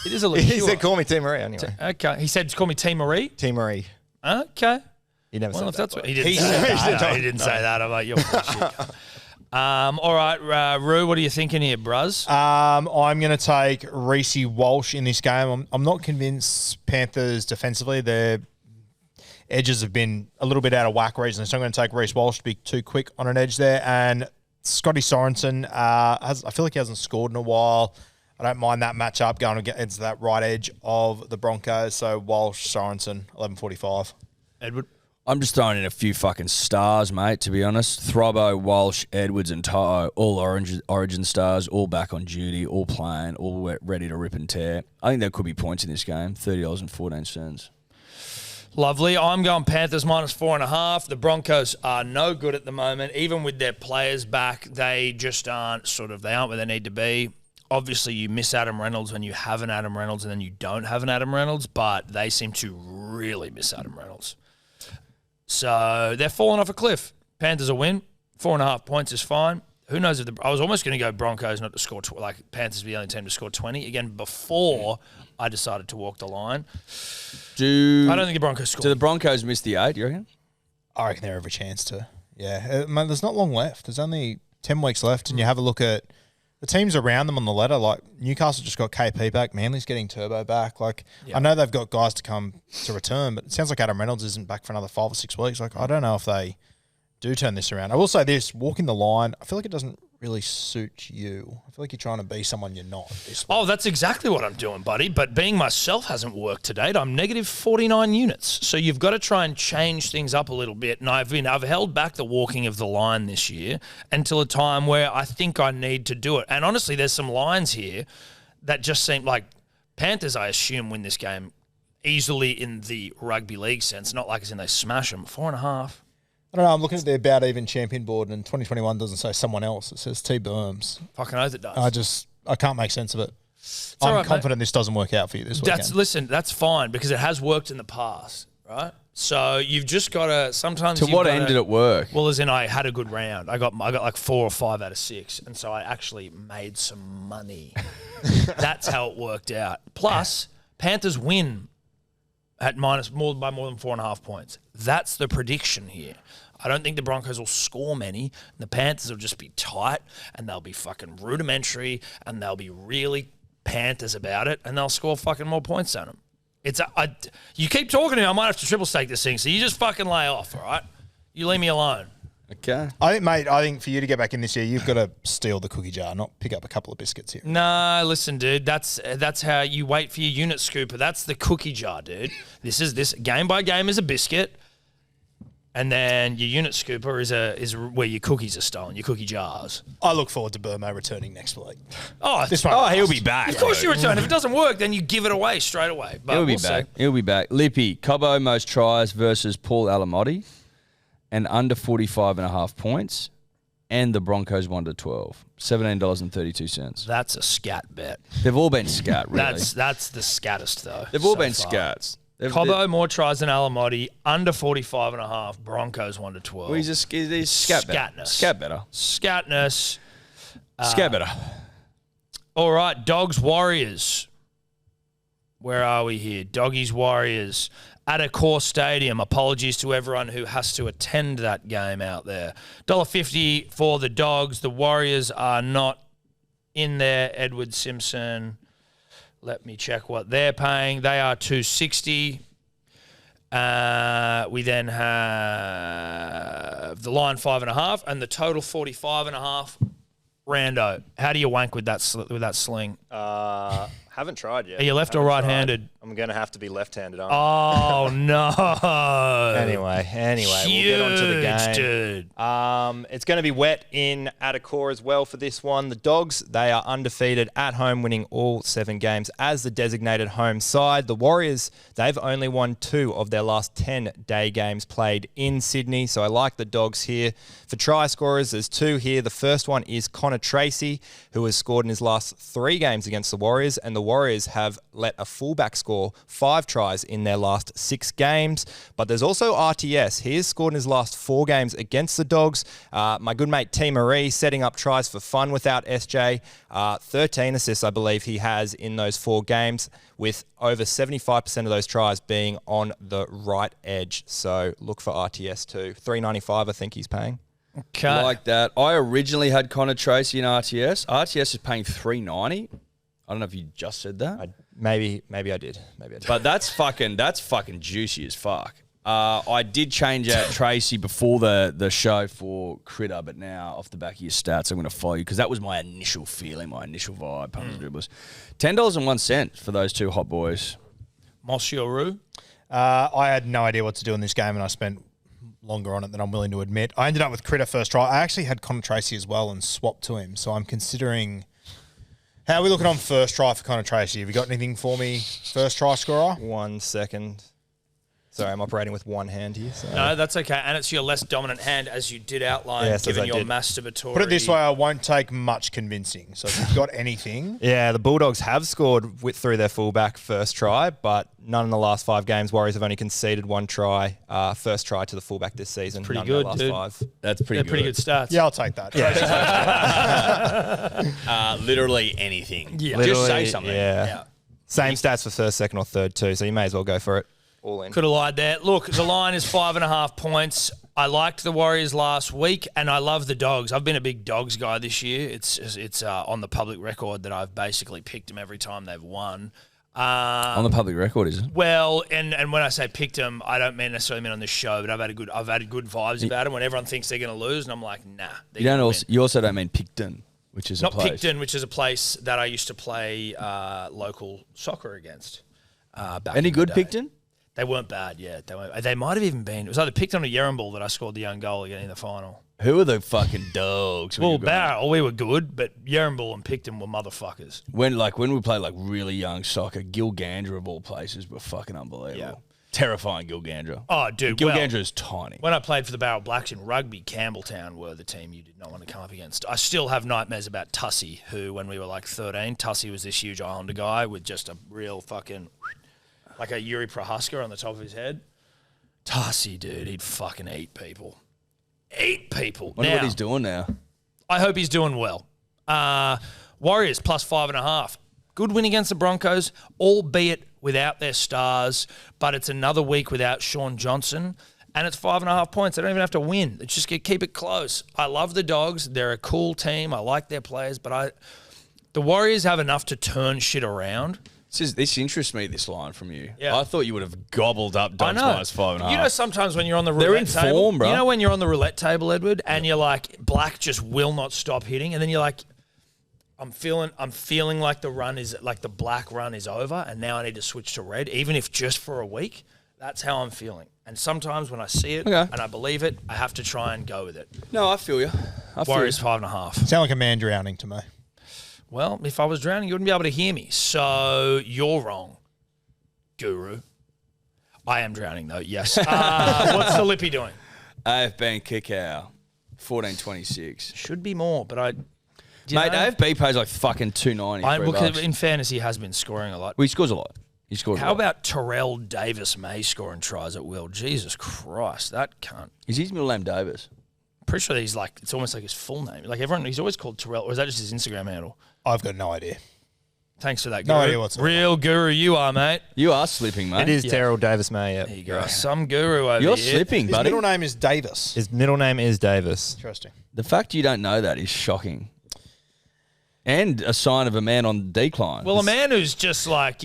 It is a liqueur. He said, call me T. Marie anyway. Okay. He said, call me T. Marie? T. Marie. Okay. He never Well, said if that. that's what he but- didn't say that. No, he didn't say that. I'm like, you're bullshit. All right, Rue, what are you thinking here, bruz? I'm going to take Reece Walsh in this game. I'm not convinced Panthers defensively. Their edges have been a little bit out of whack recently, so I'm going to take Reece Walsh to be too quick on an edge there. And Scotty Sorensen I feel like he hasn't scored in a while. I don't mind that matchup going against that right edge of the Broncos. So Walsh, Sorensen, 11:45. Edward. I'm just throwing in a few fucking stars, mate, to be honest. Throbbo, Walsh, Edwards and Toto, all origin stars, all back on duty, all playing, all ready to rip and tear. I think there could be points in this game, $30.14. Lovely. I'm going Panthers -4.5. The Broncos are no good at the moment. Even with their players back, they just aren't they aren't where they need to be. Obviously, you miss Adam Reynolds when you have an Adam Reynolds and then you don't have an Adam Reynolds, but they seem to really miss Adam Reynolds. So they're falling off a cliff. Panthers a win. 4.5 points is fine. Who knows if I was almost going to go Broncos not to score, Panthers be the only team to score 20. Again, before I decided to walk the line. I don't think the Broncos score. Do the Broncos miss the 8, you reckon? I reckon they have a chance to. Yeah. Man, there's not long left. There's only 10 weeks left, and you have a look at the teams around them on the ladder. Like Newcastle just got KP back. Manly's getting Turbo back. I know they've got guys to come to return, but it sounds like Adam Reynolds isn't back for another 5 or 6 weeks. I don't know if they do turn this around. I will say this, walking the line, I feel like it doesn't really suit you. I feel like you're trying to be someone you're not. Oh, that's exactly what I'm doing, buddy. But being myself hasn't worked to date. I'm negative 49 units. So you've got to try and change things up a little bit. And I've held back the walking of the line this year until a time where I think I need to do it. And honestly, there's some lines here that just seem like Panthers, I assume, win this game easily in the rugby league sense. Not like as in they smash them. 4.5. I don't know. I'm looking at their about even champion board, and 2021 doesn't say someone else. It says T. Burms. Fucking oath it does. I can't make sense of it. I'm confident this doesn't work out for you this weekend. That's fine because it has worked in the past, right? So you've just got to sometimes. To what end did it work? Well, as in I had a good round. I got like 4 or 5 out of 6, and so I actually made some money. That's how it worked out. Plus, Panthers win at more than 4.5 points. That's the prediction here. I don't think the Broncos will score many. The Panthers will just be tight, and they'll be fucking rudimentary, and they'll be really Panthers about it, and they'll score fucking more points than them. You keep talking to me, I might have to triple stake this thing, so you just fucking lay off, all right? You leave me alone. Okay. I think for you to get back in this year, you've got to steal the cookie jar, not pick up a couple of biscuits here. No, listen, dude. That's how you wait for your unit scooper. That's the cookie jar, dude. This game by game is a biscuit, and then your unit scooper is where your cookies are stolen, your cookie jars. I look forward to Burmo returning next week. He'll be back. Of course you return. If it doesn't work, then you give it away straight away. But He'll be back. He'll be back. Lippy, Cobbo most tries versus Paul Alamotti, and under 45.5 points, and the Broncos 1-12, $17.32. That's a scat bet. They've all been scat, really. That's the scattest though. They've all been scats. Cobbo more tries than Alamotti, under 45.5. Broncos 1-12. Well, he's scat better. Scatness. Scat better. Scatness. Scat better. All right, Dogs Warriors. Where are we here? Doggies Warriors at Accor Stadium. Apologies to everyone who has to attend that game out there. $1.50 for the Dogs. The Warriors are not in there. Edward Simpson. Let me check what they're paying. They are $2.60. We then have the line 5.5 and the total 45.5. Rando, how do you wank with that sling? Haven't tried yet. Are you left or right-handed? I'm going to have to be left-handed, aren't Oh, no. Anyway, we'll get on to the game. Dude. It's going to be wet in Atacor as well for this one. The Dogs, they are undefeated at home, winning all 7 games as the designated home side. The Warriors, they've only won 2 of their last 10 day games played in Sydney, so I like the Dogs here. For try scorers, there's 2 here. The first one is Connor Tracy, who has scored in his last 3 games against the Warriors, and the Warriors have let a fullback score 5 tries in their last 6 games. But there's also RTS. He has scored in his last 4 games against the Dogs. My good mate T. Marie setting up tries for fun without SJ. 13 assists, I believe he has in those 4 games, with over 75% of those tries being on the right edge. So look for RTS too. $3.95 I think he's paying. Okay. Like that. I originally had Connor Tracy in RTS. RTS is paying $3.90. I don't know if you just said that. Maybe I did. But that's fucking juicy as fuck. I did change out Tracy before the show for Critter, but now off the back of your stats, I'm going to follow you because that was my initial feeling, my initial vibe. Punters and dribblers, $10.01 for those two hot boys. Monsieur Roux. I had no idea what to do in this game, and I spent longer on it than I'm willing to admit. I ended up with Critter first try. I actually had Connor Tracy as well and swapped to him, so I'm considering. How are we looking on first try for Connor Tracy? Have you got anything for me, first try scorer? 1 second. Sorry, I'm operating with one hand here. So. No, that's okay. And it's your less dominant hand, as you did outline, Yes, given as I your did. masturbatory. Put it this way, I won't take much convincing. So if you've got anything. Yeah, the Bulldogs have scored through their fullback first try, but none in the last 5 games. Warriors have only conceded 1 try, first try to the fullback this season. Pretty none good, in the last dude. 5. That's They're pretty good stats. Yeah, I'll take that. Literally anything. Yeah. Just Literally, say something. Yeah. Same stats for first, second, or third too. So you may as well go for it. All in. Could have lied there. Look, the line is 5.5 points. I liked the Warriors last week, and I love the Dogs. I've been a big Dogs guy this year. It's on the public record that I've basically picked them every time they've won. On the public record, is it? Well, and when I say picked them, I don't necessarily mean on this show, but I've had good vibes about them when everyone thinks they're going to lose, and I'm like, nah. You also don't mean Picton, which is Not a place. Picton, which is a place that I used to play local soccer against. Back Any in the good day. Picton? They weren't bad, yeah. They might have even been. It was either Picton or Yerumball that I scored the young goal again in the final. Who are the fucking dogs? Well, Barrow, we were good, but Yerumball and Picton were motherfuckers. When we played like really young soccer, Gilgandra of all places were fucking unbelievable. Yeah. Terrifying Gilgandra. Oh, dude. Gilgandra is tiny. When I played for the Barrow Blacks in rugby, Campbelltown were the team you did not want to come up against. I still have nightmares about Tussy, who, when we were like 13, Tussy was this huge Islander guy with just a real fucking, like a Yuri Prohaska on the top of his head. Tussy, dude, he'd fucking eat people. Eat people. Wonder Now, what he's doing now. I hope he's doing well. Warriors plus 5.5. Good win against the Broncos, albeit without their stars, but it's another week without Sean Johnson, and it's 5.5 points. They don't even have to win. They just keep it close. I love the Dogs. They're a cool team. I like their players, but the Warriors have enough to turn shit around. This interests me, this line from you. Yeah. I thought you would have gobbled up I Dogs know. minus 5.5. You know, sometimes when you're on the They're roulette in table, form, bro. You know when you're on the roulette table, Edward, and you're like, black just will not stop hitting, and then you're like, I'm feeling like the black run is over, and now I need to switch to red, even if just for a week. That's how I'm feeling. And sometimes when I see it and I believe it, I have to try and go with it. No, I feel you. Warriors 5.5. Sound like a man drowning to me. Well, if I was drowning, you wouldn't be able to hear me. So you're wrong, Guru. I am drowning, though, yes. What's the Lippy doing? AFB and Kickow, 14.26. Should be more, but Mate, AFB pays like fucking $2.90. In fairness, he has been scoring a lot. Well, he scores a lot. How about Terrell Davis May scoring tries at will? Jesus Christ, that cunt. Is his middle name Davis? Pretty sure he's like, it's almost like his full name. Like everyone, he's always called Terrell, or is that just his Instagram handle? I've got no idea. Thanks for that, Guru. No idea whatsoever. Real Guru you are, mate. You are slipping, mate. It is Terrell Davis May. Yep. There you go. Some Guru over You're here. slipping, His buddy. middle name is Davis. His middle name is Davis. Interesting. The fact you don't know that is shocking. And a sign of a man on decline. Well, a man who's just like,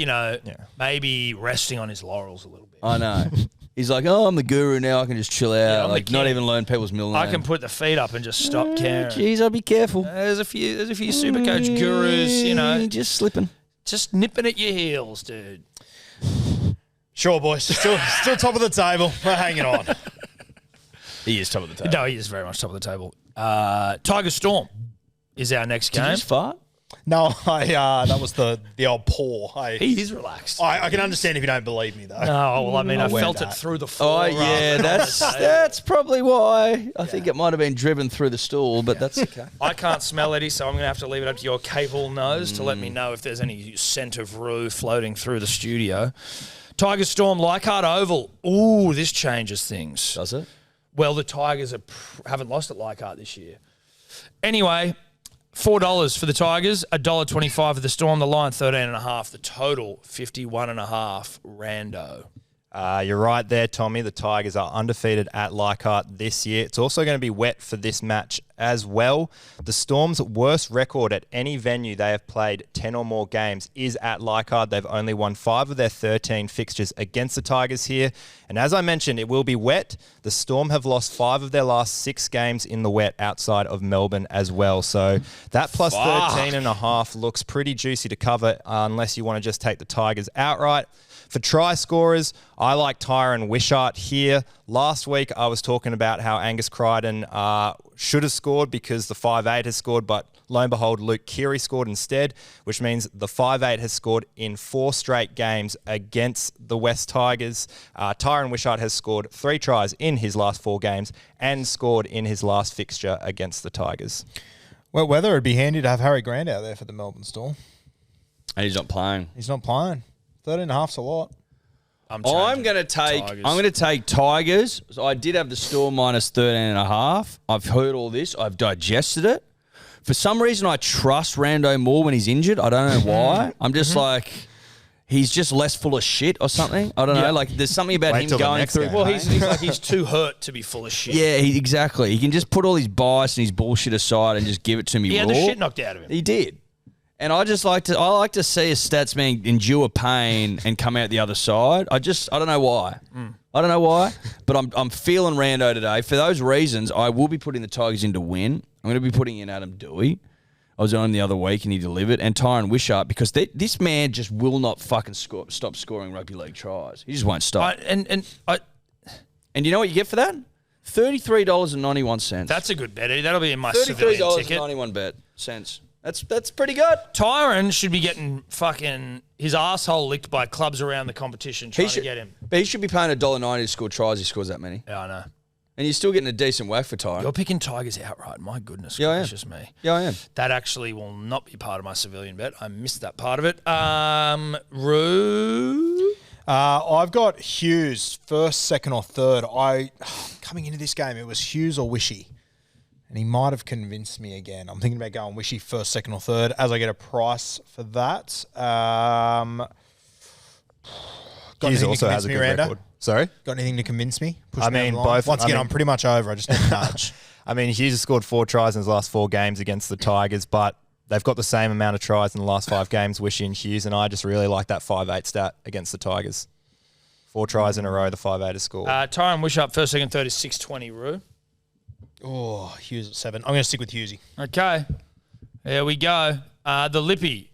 maybe resting on his laurels a little bit. I know. He's like, oh, I'm the guru now. I can just chill out. I'm the Like, not king. even learn people's middle name. I can put the feet up and just stop caring. Jeez, I'll be careful. There's a few super coach gurus, Just slipping. just nipping at your heels, dude. Sure, boys. Still top of the table. We're hanging on. He is top of the table. No, he is very much top of the table. Tiger Storm is our next Did you game. just fart? No, that was the old paw. He is relaxed. I can understand if you don't believe me, though. No, well, I mean, I wear felt it that. through the floor. Oh, yeah, that's probably why. I think it might have been driven through the stool, but that's okay. I can't smell Eddie, so I'm going to have to leave it up to your capable nose to let me know if there's any scent of rue floating through the studio. Tiger Storm, Leichhardt Oval. Ooh, this changes things. Does it? Well, the Tigers haven't lost at Leichhardt this year. Anyway, $4 for the Tigers, $1.25 for the Storm. The line 13.5. The total 51.5. Rando. You're right there, Tommy. The Tigers are undefeated at Leichhardt this year. It's also going to be wet for this match as well. The Storm's worst record at any venue they have played 10 or more games is at Leichhardt. They've only won 5 of their 13 fixtures against the Tigers here. And as I mentioned, it will be wet. The Storm have lost 5 of their last 6 games in the wet outside of Melbourne as well. So that plus 13.5 looks pretty juicy to cover unless you want to just take the Tigers outright. For try scorers, I like Tyron Wishart here. Last week, I was talking about how Angus Crichton should have scored because the 5'8 has scored, but lo and behold, Luke Keary scored instead, which means the 5'8 has scored in 4 straight games against the West Tigers. Tyron Wishart has scored 3 tries in his last 4 games and scored in his last fixture against the Tigers. Well, whether it'd be handy to have Harry Grant out there for the Melbourne Storm. And he's not playing. He's not playing. 13.5's a lot. I'm going to take Tigers. So I did have the Storm minus 13.5. I've heard all this. I've digested it. For some reason, I trust Rando more when he's injured. I don't know why. I'm just like, he's just less full of shit or something. I don't know. Like, there's something about him going through. Well, he's too hurt to be full of shit. Yeah, exactly. He can just put all his bias and his bullshit aside and just give it to me raw. He had the shit knocked out of him. He did. And I like to see a stats man endure pain and come out the other side. I don't know why. I don't know why, but I'm feeling Rando today. For those reasons, I will be putting the Tigers in to win. I'm going to be putting in Adam Dewey. I was on him the other week and he delivered. And Tyron Wishart, because this man just will not fucking stop scoring rugby league tries. He just won't stop. And you know what you get for that? $33.91. That's a good bet, Eddie. That'll be in my civilian ticket. $33.91 That's pretty good. Tyron should be getting fucking his asshole licked by clubs around the competition trying to get him. But he should be paying $1.90 to score tries. He scores that many. Yeah, I know. And you're still getting a decent whack for Tyron. You're picking Tigers outright. My goodness. Yeah, I am. It's just me. Yeah, I am. That actually will not be part of my civilian bet. I missed that part of it. Rue? I've got Hughes first, second, or third. Coming into this game, it was Hughes or Wishy. And he might have convinced me again. I'm thinking about going Wishy first, second, or third as I get a price for that. Hughes also has a good record. Sorry? Got anything to convince me? Both. Once again, I'm pretty much over. I just need a nudge. I mean, Hughes has scored 4 tries in his last 4 games against the Tigers, but they've got the same amount of tries in the last 5 games, Wishy and Hughes, and I just really like that 5'8 stat against the Tigers. 4 tries in a row, the 5'8 has scored. Tyron Wishart first, second, third is 620, Rue. Oh, Hughes at 7. I'm going to stick with Hughesy. Okay. There we go. The Lippy.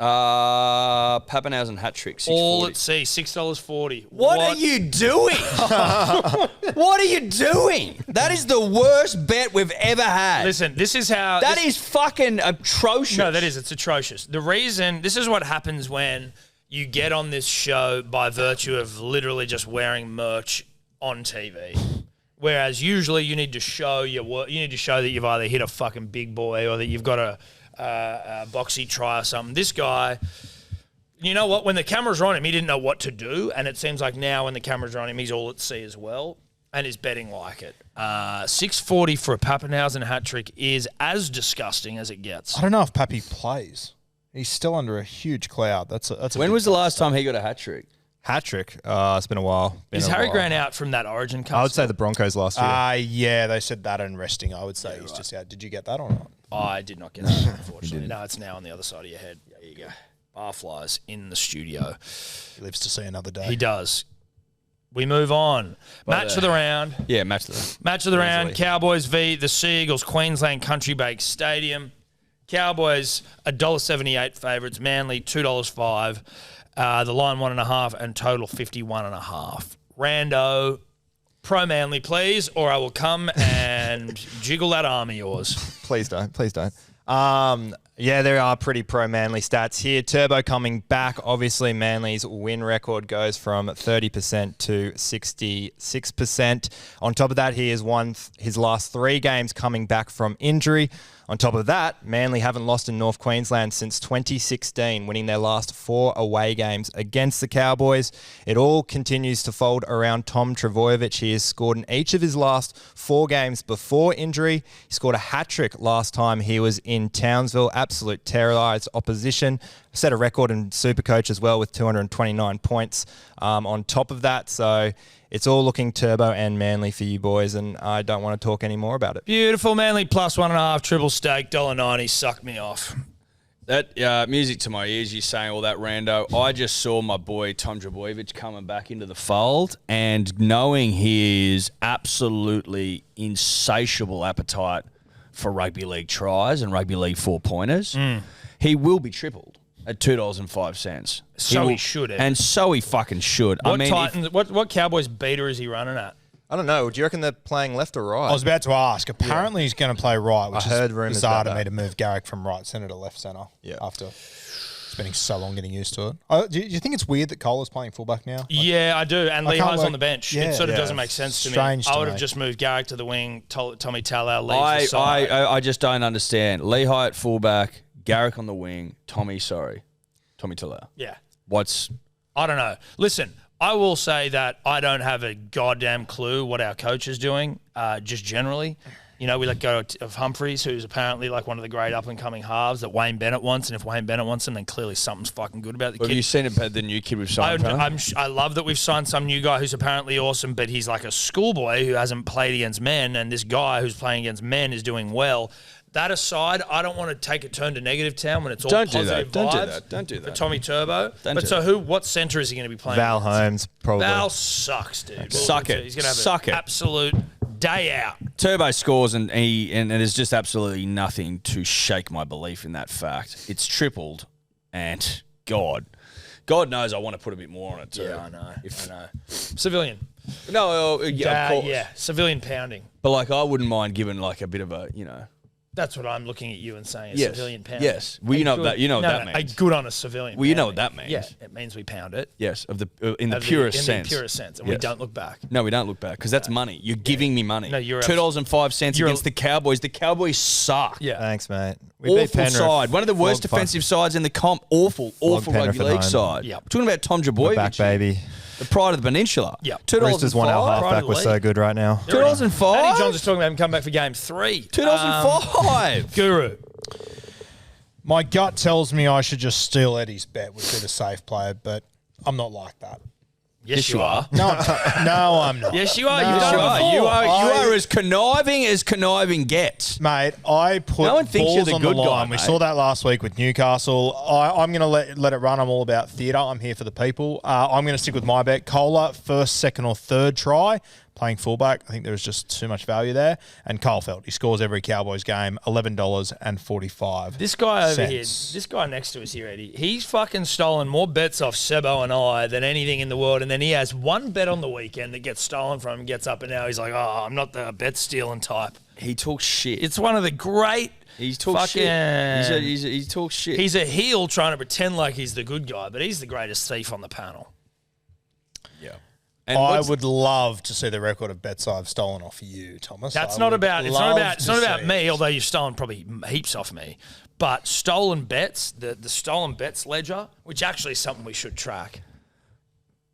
Pappenhausen hat trick. All at sea, $6.40. What are you doing? What are you doing? That is the worst bet we've ever had. Listen, this is how... That is fucking atrocious. No, that is. It's atrocious. The reason... This is what happens when you get on this show by virtue of literally just wearing merch on TV. Whereas usually you need to show your work. You need to show that you've either hit a fucking big boy or that you've got a boxy try or something. This guy, you know what? When the cameras are on him, he didn't know what to do. And it seems like now when the cameras are on him, he's all at sea as well. And is betting like it. $6.40 for a Pappenhausen hat trick is as disgusting as it gets. I don't know if Pappy plays. He's still under a huge cloud. That's when was the last time he got a hat trick? Hat trick? It's been a while. Is Harry Grant out from that Origin Cup? I would say the Broncos last year. Yeah, they said that and resting. I would say he's just out. Did you get that or not? I did not get that, unfortunately. No, it's now on the other side of your head. There you go. Barflies in the studio. He lives to see another day. He does. We move on. Match of the round. Yeah, match of the round. Match of the round. Cowboys v. the Seagulls, Queensland Country Bank Stadium. Cowboys $1.78 favourites. Manly $2.05. The line 1.5 and total 51.5. Rando, pro Manly, please, or I will come and jiggle that arm of yours. Please don't. Yeah, there are pretty pro Manly stats here. Turbo coming back. Obviously, Manly's win record goes from 30% to 66%. On top of that, he has won his last 3 games coming back from injury. On top of that, Manly haven't lost in North Queensland since 2016, winning their last 4 away games against the Cowboys. It all continues to fold around Tom Trbojevic. He has scored in each of his last 4 games before injury. He scored a hat-trick last time he was in Townsville absolute terrorised opposition. Set a record in Supercoach as well with 229 points on top of that. So it's all looking turbo and Manly for you boys, and I don't want to talk any more about it. Beautiful. Manly plus 1.5, triple stake, $1.90. Suck me off. That music to my ears, you saying all that rando. I just saw my boy Tom Drabojevic coming back into the fold, and knowing his absolutely insatiable appetite for rugby league tries and rugby league 4-pointers, he will be tripled at $2.05. So he should have. And so he fucking should. What Titans? What Cowboys beater is he running at? I don't know. Do you reckon they're playing left or right? I was about to ask. Apparently, he's going to play right, which I heard is rumours bizarre about to me that. to move Garrick from right centre to left centre. Yeah. After spending so long getting used to it. Do you think it's weird that Cole is playing fullback now? Yeah, I do. And I can't Lehigh's work- on the bench. Yeah. It sort of Yeah. doesn't make sense to me. Strange to I would have me. just moved Garrick to the wing, Tommy Talau leaves the side. I just don't understand. Lehigh at fullback, Garrick on the wing, Tommy Talau. Yeah. I I don't know. Listen, I will say that I don't have a goddamn clue what our coach is doing, just generally. You know, we let go of Humphreys, who's apparently like one of the great up-and-coming halves that Wayne Bennett wants, and if Wayne Bennett wants him, then clearly something's fucking good about the Have kid. you seen the new kid we've signed? I love that we've signed some new guy who's apparently awesome, but he's like a schoolboy who hasn't played against men, and this guy who's playing against men is doing well. That aside, I don't want to take a turn to negative town when it's all positive vibes. Don't do For that. Tommy Turbo. Don't But do so that. what centre is he going to be playing? Val against? Holmes, probably. Val sucks, dude. Suck it. He's going to have Suck an it. absolute day out. Turbo scores, and there's just absolutely nothing to shake my belief in that fact. It's tripled, and God knows I want to put a bit more on it too. Yeah, I know. I know. Civilian. No, yeah, of course. Yeah, civilian pounding. But like, I wouldn't mind giving like a bit of a, That's what I'm looking at you and saying, a Yes. civilian pounding. Yes. Well, you know what that means. A good on a civilian Well, you know pounding. what that means. Yeah, it means we pound it. Yes, in the Of purest sense. In the purest sense, and we Yes. don't look back. No, we don't look back because that's money. You're giving me money. No, you're $2.05 you're against the Cowboys. The Cowboys suck. Yeah. Thanks, mate. We beat Awful Penrith. side. One of the worst Flogged Penrith. defensive sides in the comp. Awful Penrith rugby at league home. side. Yep. We're talking about Tom We're Drabojevic. back, baby. The pride of the peninsula. Yep. Roosters won our $2.05. halfback. We're so good right now. $2.05. Andy Johns is talking about him coming back for game 3. $2.05. Guru. My gut tells me I should just steal Eddie's bet with a bit of safe player, but I'm not like that. Yes, you are. No, I'm not. Yes, you are. No, You've done it before. You are as conniving gets. Mate, I put No one thinks balls you're the on good the guy, line. We mate. saw that last week with Newcastle. I'm going to let it run. I'm all about theatre. I'm here for the people. I'm going to stick with my bet. Kohler, first, second or third try, playing fullback. I think there's just too much value there. And Caulfield, he scores every Cowboys game, $11.45. This guy over here, this guy next to us here, Eddie, he's fucking stolen more bets off Sebo and I than anything in the world. And then he has one bet on the weekend that gets stolen from him, gets up, and now he's like, oh, I'm not the bet stealing type. He talks shit. It's one of the great He talks fucking... shit. He talks shit. He's a heel trying to pretend like he's the good guy, but he's the greatest thief on the panel. yeah. And I what's- would love to see the record of bets I've stolen off you, Thomas. That's I not would about. It's love not to about see me. it. Oh, Although you've stolen probably heaps off me, but stolen bets, the stolen bets ledger, which actually is something we should track.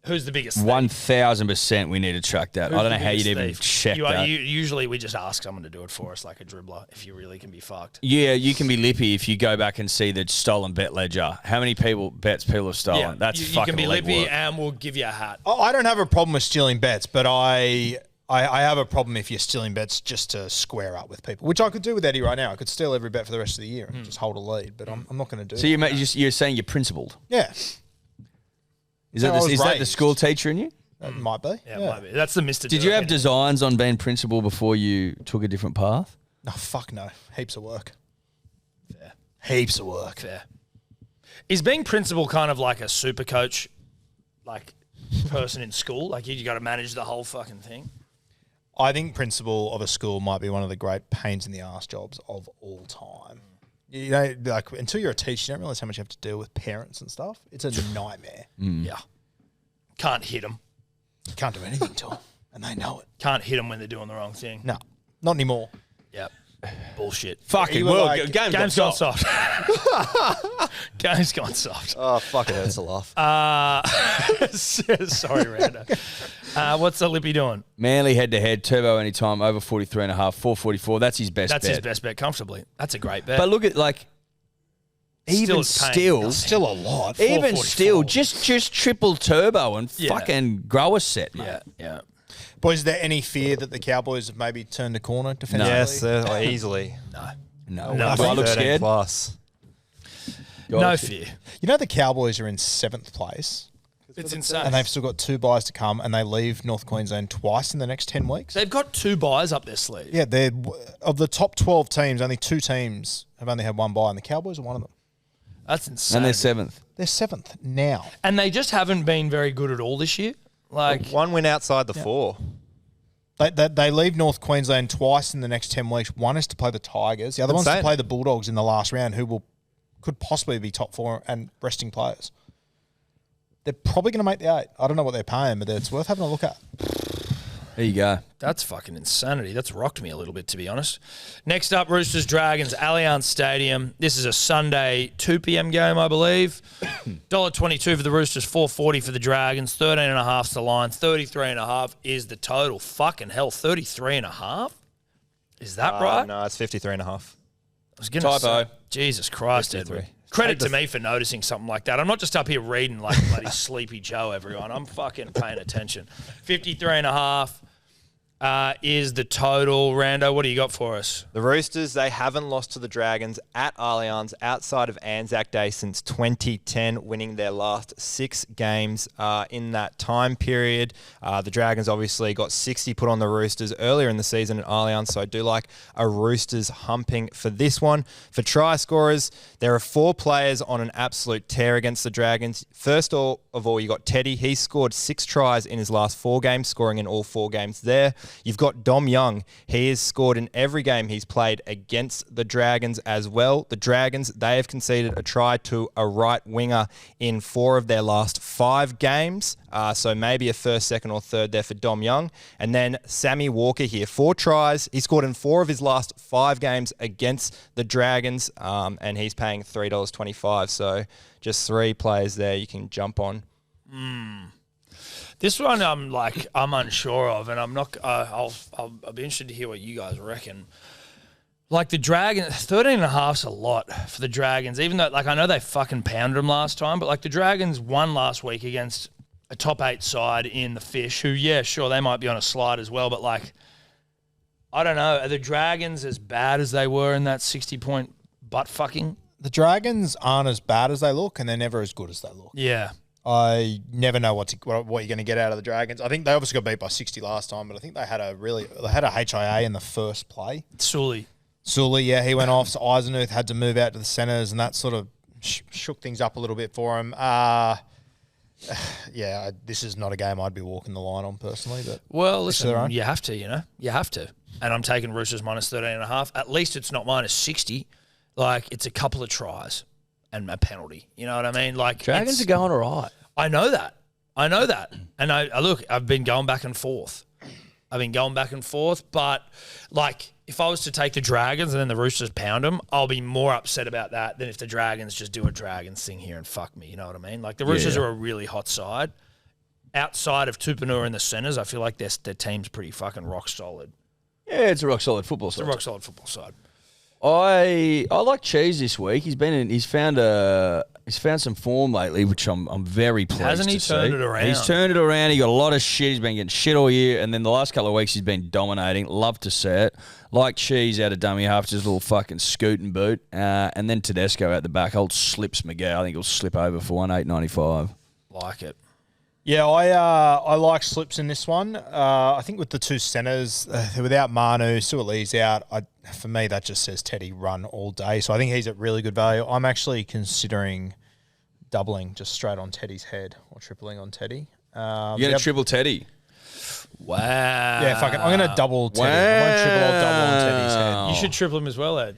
Who's the biggest thief? 1,000% we need to track that. Who's I don't the know how you'd biggest even thief? check You that. usually we just ask someone to do it for us, like a dribbler, if you really can be fucked. Yeah, you can be lippy if you go back and see the stolen bet ledger. How many bets people have stolen? That's you fucking can be leg lippy, work. and we'll give you a hat. I don't have a problem with stealing bets, but I have a problem if you're stealing bets just to square up with people, which I could do with Eddie right now. I could steal every bet for the rest of the year and just hold a lead, but I'm not going to do So that. you're saying you're principled. Yeah, Is No, I was that the raised. school teacher in you? that might be. Yeah, it might be. That's the Mr. Did you have designs on being principal before you took a different path? No, fuck no. Heaps of work. Fair. Heaps of work. Fair. Is being principal kind of like a super coach, like person in school? Like you got to manage the whole fucking thing? I think principal of a school might be one of the great pains in the ass jobs of all time. You know, like until you're a teacher, you don't realize how much you have to deal with parents and stuff. It's a nightmare. Yeah. Can't hit them. You can't do anything to them, and they know it. Can't hit them when they're doing the wrong thing. No, not anymore. Yep. Bullshit. Fucking You were well, like- game's Gone soft. Game's gone soft. Oh, fuck, it hurts a laugh. Sorry, Rando. What's the Lippy doing? Manly head-to-head, turbo anytime, over 43.5, 444. That's his best That's bet. his best bet comfortably. That's a great bet. But look at, like, even it's paying still, nothing. Still a lot. even 444. still, just triple turbo and Yeah. fucking grow a set, mate. Yeah, yeah. Boys, is there any fear that the Cowboys have maybe turned a corner defensively? Yes, easily. No, No, do I look 13 scared? plus. No fear. You know the Cowboys are in 7th place, It's insane. and they've still got 2 buys to come, and they leave North Queensland twice in the next 10 weeks. They've got 2 buys up their sleeve. Yeah, they're of the top 12 teams, only 2 teams have only had 1 buy, and the Cowboys are one of them. That's insane. And they're 7th. They're 7th now. And they just haven't been very good at all this year. Like, One win outside the 4. They leave North Queensland twice in the next 10 weeks. One is to play the Tigers. The other one's to Insane. play the Bulldogs in the last round, who could possibly be top 4 and resting players. They're probably going to make the 8. I don't know what they're paying, but it's worth having a look at. There you go. that's fucking insanity. That's rocked me a little bit, to be honest. Next up, Roosters Dragons, Allianz Stadium. This is a Sunday 2 p.m. game, I believe. $1.22 for the Roosters, $4.40 for the Dragons. 13.5's the line. 33.5 is the total. Fucking hell, 33.5? Is that right? No, it's 53.5. I was gonna Typo. say, Jesus Christ, 53. Edward. Credit to me for noticing something like that. I'm not just up here reading like bloody Sleepy Joe, everyone. I'm fucking paying attention. 53.5 is the total. Rando, what do you got for us? The Roosters, they haven't lost to the Dragons at Allianz outside of Anzac Day since 2010, winning their last 6 games in that time period. The Dragons obviously got 60 put on the Roosters earlier in the season at Allianz, so I do like a Roosters humping for this one. For try scorers, there are 4 players on an absolute tear against the Dragons. First of all, you got Teddy. He scored 6 tries in his last 4 games, scoring in all 4 games there. You've got Dom Young. He has scored in every game he's played against the Dragons as well. The Dragons, they have conceded a try to a right winger in 4 of their last 5 games. So maybe a first, second or third there for Dom Young. And then Sammy Walker here. 4 tries. He scored in 4 of his last 5 games against the Dragons. And he's paying $3.25. So just 3 players there you can jump on. This one I'm unsure of, and I'm not. I'll be interested to hear what you guys reckon. Like the Dragons, 13.5's a lot for the Dragons. Even though, like, I know they fucking pounded them last time, but like the Dragons won last week against a top 8 side in the Fish, who, yeah, sure, they might be on a slide as well, but like, I don't know. Are the Dragons as bad as they were in that 60-point butt fucking? The Dragons aren't as bad as they look, and they're never as good as they look. Yeah. I never know what you're going to get out of the Dragons. I think they obviously got beat by 60 last time, but I think they had a HIA in the first play. Sully, yeah, he went off. So Eisenhuth had to move out to the centres, and that sort of shook things up a little bit for him. This is not a game I'd be walking the line on personally. But well, their listen, own. you have to, you have to. And I'm taking Roosters minus 13.5. At least it's not minus 60. Like, it's a couple of tries and a penalty. You know what I mean? Like, Dragons are going all right. I know that. And I look, I've been going back and forth. But like, if I was to take the Dragons and then the Roosters pound them, I'll be more upset about that than if the Dragons just do a Dragons thing here and fuck me. You know what I mean? Like, the Roosters are a really hot side. Outside of Tupanua in the centres, I feel like their team's pretty fucking rock solid. Yeah, it's a rock solid football side. It's a rock solid football side. I like Cheese this week. He's found some form lately, which I'm very pleased Hasn't he to see. turned it around? He's turned it around. He got a lot of shit. He's been getting shit all year, and then the last couple of weeks he's been dominating. Love to see it. Like Cheese out of dummy half, just a little fucking scoot and boot, and then Tedesco out the back. Old Slips Miguel. I think he'll slip over for 1.895. Like it. yeah, I like Slips in this one. I think with the 2 centres, without Manu, Suoli's out. For me, that just says Teddy run all day. So I think he's at really good value. I'm actually considering doubling just straight on Teddy's head or tripling on Teddy. You're going to triple Teddy? Wow. Yeah, fuck it. I'm going to double Teddy. I'm going to triple or double on Teddy's head. You should triple him as well, Ed.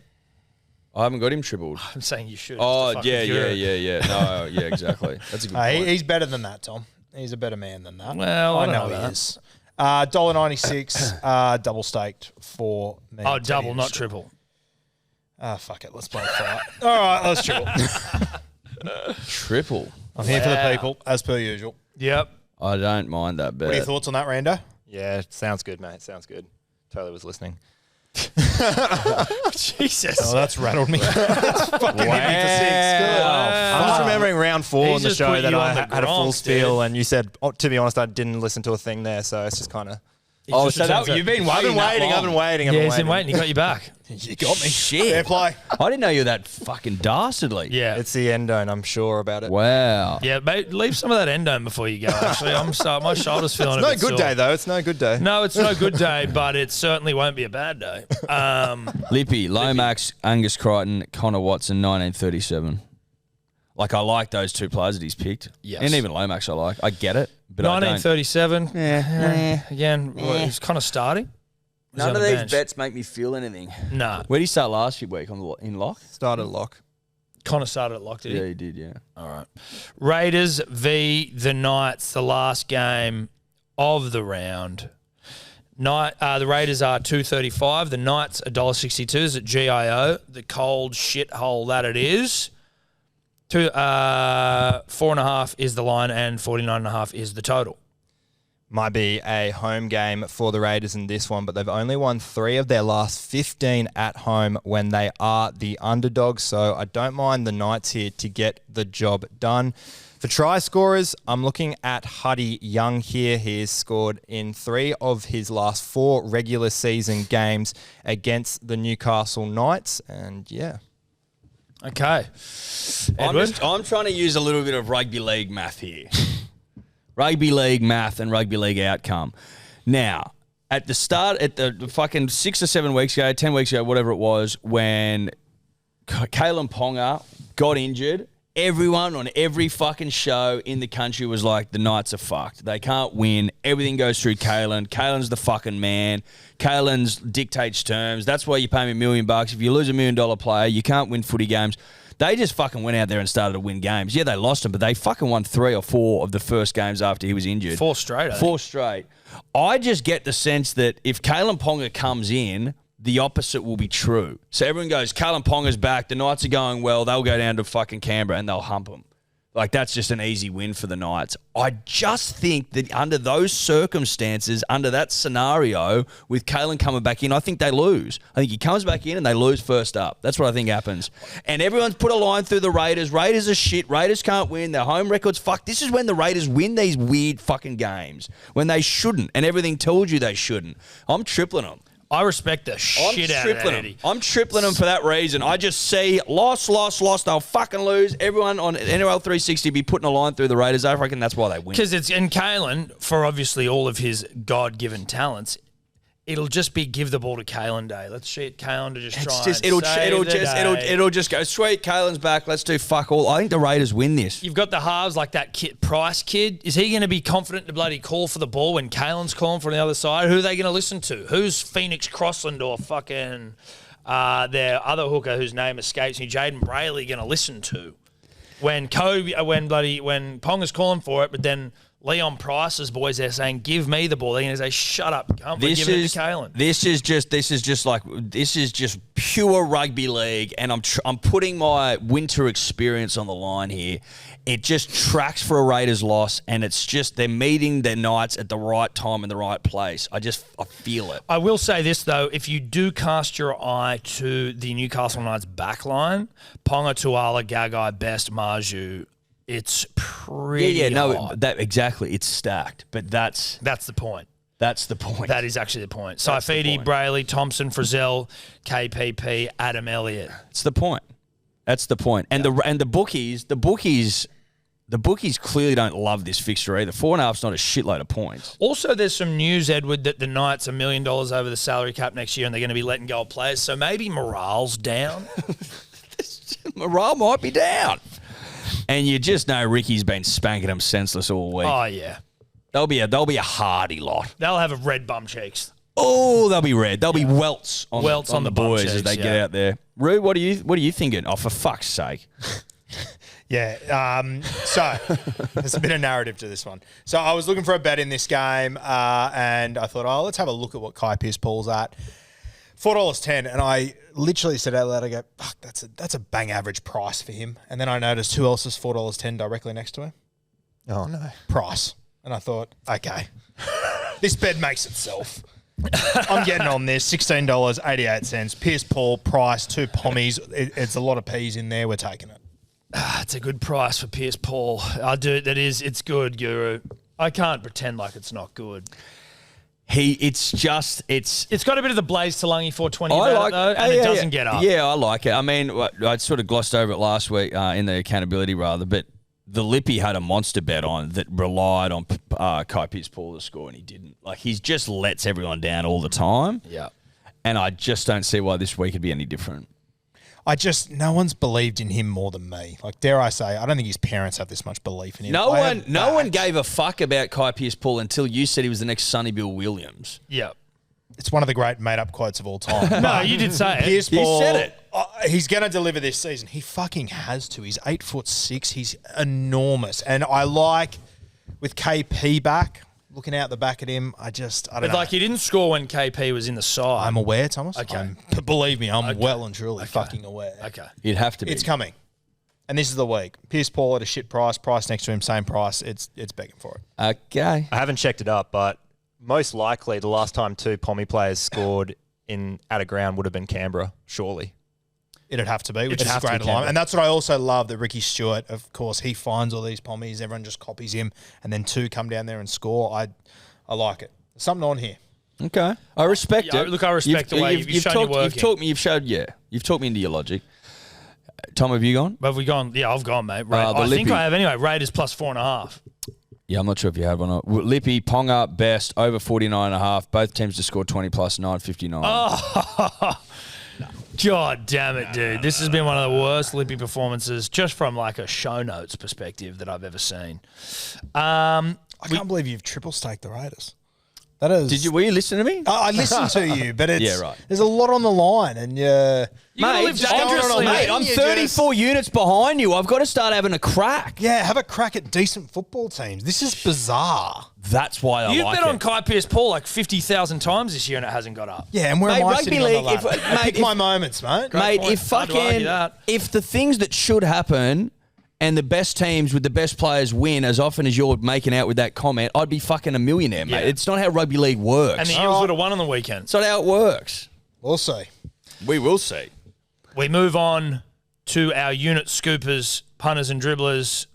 I haven't got him tripled. I'm saying you should. Oh, It's the fucking cure. yeah. No, yeah, exactly. That's a good point. He's better than that, Tom. He's a better man than that. Well, I don't know he that. is. $1.96, double staked for me. Oh, and Teddy double, and not Stu. triple. Fuck it. Let's both fight. All right, let's triple. Triple. I'm here for the people, as per usual. Yep. I don't mind that bet. What are your thoughts on that, Rando? Yeah, sounds good, mate. Sounds good. Totally was listening. Jesus. Oh, that's rattled me. That's fucking hit me for 6. I'm just remembering round 4 He's on the just show put that you I on the had a full gronks, spiel, dude. and you said, to be honest, I didn't listen to a thing there, so it's just kind of. Oh, so you've been I've waiting. been waiting. Yeah, he's been waiting. He got you back. You got me. Shit. Fair play. I didn't know you were that fucking dastardly. Yeah. It's the endone, I'm sure about it. Wow. Yeah, mate, leave some of that endone before you go, actually. My shoulder's feeling It's a no bit good sore. day, though. It's no good day. No, it's no good day, but it certainly won't be a bad day. Lippy, Lomax, Angus Crichton, Connor Watson, 1937. Like, I like those two players that he's picked. Yes. And even Lomax I like. I get it, but I don't. 1937. Yeah. Again, he's kind of starting. He's None on of the these bench. bets make me feel anything. Nah. Where did he start last week in lock? Started lock. Connor started at lock, did he? Yeah, he did, yeah. All right. Raiders v. the Knights, the last game of the round. The Raiders are $2.35. The Knights $1.62 is at GIO, the cold shithole that it is. 4.5 is the line and 49.5 is the total. Might be a home game for the Raiders in this one, but they've only won 3 of their last 15 at home when they are the underdogs. So I don't mind the Knights here to get the job done. For try scorers, I'm looking at Huddy Young here. He has scored in 3 of his last 4 regular season games against the Newcastle Knights. And yeah. Okay. Edward? I'm trying to use a little bit of rugby league math here. Rugby league math and rugby league outcome. Now, at the fucking 6 or 7 weeks ago, 10 weeks ago, whatever it was, when Kalen Ponga got injured, everyone on every fucking show in the country was like, the Knights are fucked. They can't win. Everything goes through Kalen. Kalen's the fucking man. Kalen's dictates terms. That's why you pay me $1 million. If you lose $1 million player, you can't win footy games. They just fucking went out there and started to win games. Yeah, they lost them, but they fucking won 3 or 4 of the first games after he was injured. 4 straight, I think. 4 straight. I just get the sense that if Kalen Ponga comes in, the opposite will be true. So everyone goes, Kalen Ponga's back, the Knights are going well, they'll go down to fucking Canberra and they'll hump them. Like, that's just an easy win for the Knights. I just think that under those circumstances, under that scenario, with Kalen coming back in, I think they lose. I think he comes back in and they lose first up. That's what I think happens. And everyone's put a line through the Raiders. Raiders are shit. Raiders can't win. Their home record's fucked. This is when the Raiders win these weird fucking games, when they shouldn't, and everything told you they shouldn't. I'm tripling them. I respect the shit out of that, Eddie. I'm tripling them for that reason. I just see loss. They'll fucking lose. Everyone on NRL 360 be putting a line through the Raiders. I reckon that's why they win. Because it's, and Kalen, for obviously all of his God-given talents, it'll just be give the ball to Kalen Day. Let's see Kalen to just It's try just and save the day. it'll just go sweet. Kalen's back. Let's do fuck all. I think the Raiders win this. You've got the halves like that Price kid. Is he going to be confident to bloody call for the ball when Kalen's calling from the other side? Who are they going to listen to? Who's Phoenix Crossland or fucking their other hooker whose name escapes me, Jaden Brayley, going to listen to? When Ponga's calling for it, but then Leon Price's boys there saying, "Give me the ball." They're going to say, "Shut up, cunt, we're giving it to Kalen." This is just pure rugby league, and I'm putting my winter experience on the line here. It just tracks for a Raiders loss, and it's just they're meeting their Knights at the right time in the right place. I feel it. I will say this, though. If you do cast your eye to the Newcastle Knights backline, Ponga, Tuala, Gagai, Best, Marju, it's pretty hot. That exactly. It's stacked, but that's the point. That's the point. That is actually the point. That's the Saifidi, point. Brayley, Thompson, Frizzell, KPP, Adam Elliott. It's the point. That's the point. And the bookies clearly don't love this fixture either. 4.5's not a shitload of points. Also, there's some news, Edward, that the Knights are $1 million over the salary cap next year and they're going to be letting go of players. So maybe morale's down. Morale might be down. And you just know Ricky's been spanking them senseless all week. Oh, yeah. They'll be a hardy lot. They'll have a red bum cheeks. Oh, they'll be red. They'll be welts on the bum boys cheeks, as they get out there. Rue, what are you thinking? Oh, for fuck's sake. Yeah. So there's a bit of narrative to this one. So I was looking for a bet in this game, and I thought, let's have a look at what Kai Pearce-Paul's at. $4.10, and I literally said out loud, I go, fuck, that's a bang average price for him. And then I noticed who else is $4.10 directly next to him? Oh, no. Price. And I thought, okay, this bet makes itself. I'm getting on this. $16.88. Pierce Paul, Price, 2 pommies. It's a lot of peas in there. We're taking it. It's a good price for Pierce Paul. I do. It's good, Guru. I can't pretend like it's not good. It's got a bit of the Blaze Talangi 420 I about like, it, though, and it doesn't get up. Yeah, I like it. I mean, I sort of glossed over it last week in the accountability rather, but the Lippy had a monster bet on that relied on Kai Pierce-Paul to score, and he didn't. Like, he just lets everyone down all the time. Yeah. And I just don't see why this week would be any different. No one's believed in him more than me. Like, dare I say, I don't think his parents have this much belief in him. No one gave a fuck about Kai Pierce-Paul until you said he was the next Sonny Bill Williams. Yeah. It's one of the great made-up quotes of all time. No, you did say it. Pierce Paul, You said it. He's going to deliver this season. He fucking has to. He's 8'6". He's enormous. And I like, with KP back, looking out the back at him, I don't know. But, like, he didn't score when KP was in the side. I'm aware, Thomas. Okay. Believe me, I'm well and truly fucking aware. Okay. You'd have to be. It's coming. And this is the week. Pierce Paul at a shit price. Price next to him, same price. It's begging for it. Okay. I haven't checked it up, but most likely the last time 2 Pommy players scored at a ground would have been Canberra, surely. It'd have to be, which It'd is have to great be alignment. Canberra. And that's what I also love, that Ricky Stewart, of course, he finds all these pommies. Everyone just copies him. And then 2 come down there and score. I like it. There's something on here. Okay. I respect Yeah, it. look, I respect the way you've shown your work. You've taught me into your logic. Tom, have you gone? Have we gone? Yeah, I've gone, mate. I think Lippy. I have anyway. Raiders plus 4.5. Yeah, I'm not sure if you have or not. Lippy, Ponga, best, over 49.5. Both teams to score 20 plus 9.59. Oh, God damn it, dude. This has been one of the worst Lippy performances, just from like a show notes perspective, that I've ever seen. I can't believe you've triple staked the Raiders. That is. Were you listening to me? I listened to you, but it's Yeah, right. There's a lot on the line, and You gotta live just- dangerously, no, mate. I'm you 34 units behind you. I've got to start having a crack. yeah, have a crack at decent football teams. This is bizarre. That's why I You've like bet on it. Kai Pierce-Paul like 50,000 times this year and it hasn't got up. Yeah, and where Mate, am I rugby sitting league, on the ladder? mate, Pick my moments, mate. Mate, point. if Hard to argue that. if the things that should happen and the best teams with the best players win as often as you're making out with that comment, I'd be fucking a millionaire, mate. Yeah. It's not how rugby league works. And the Eels would have won on the weekend. It's not how it works. We'll see. We will see. We move on to our unit scoopers, punters and dribblers.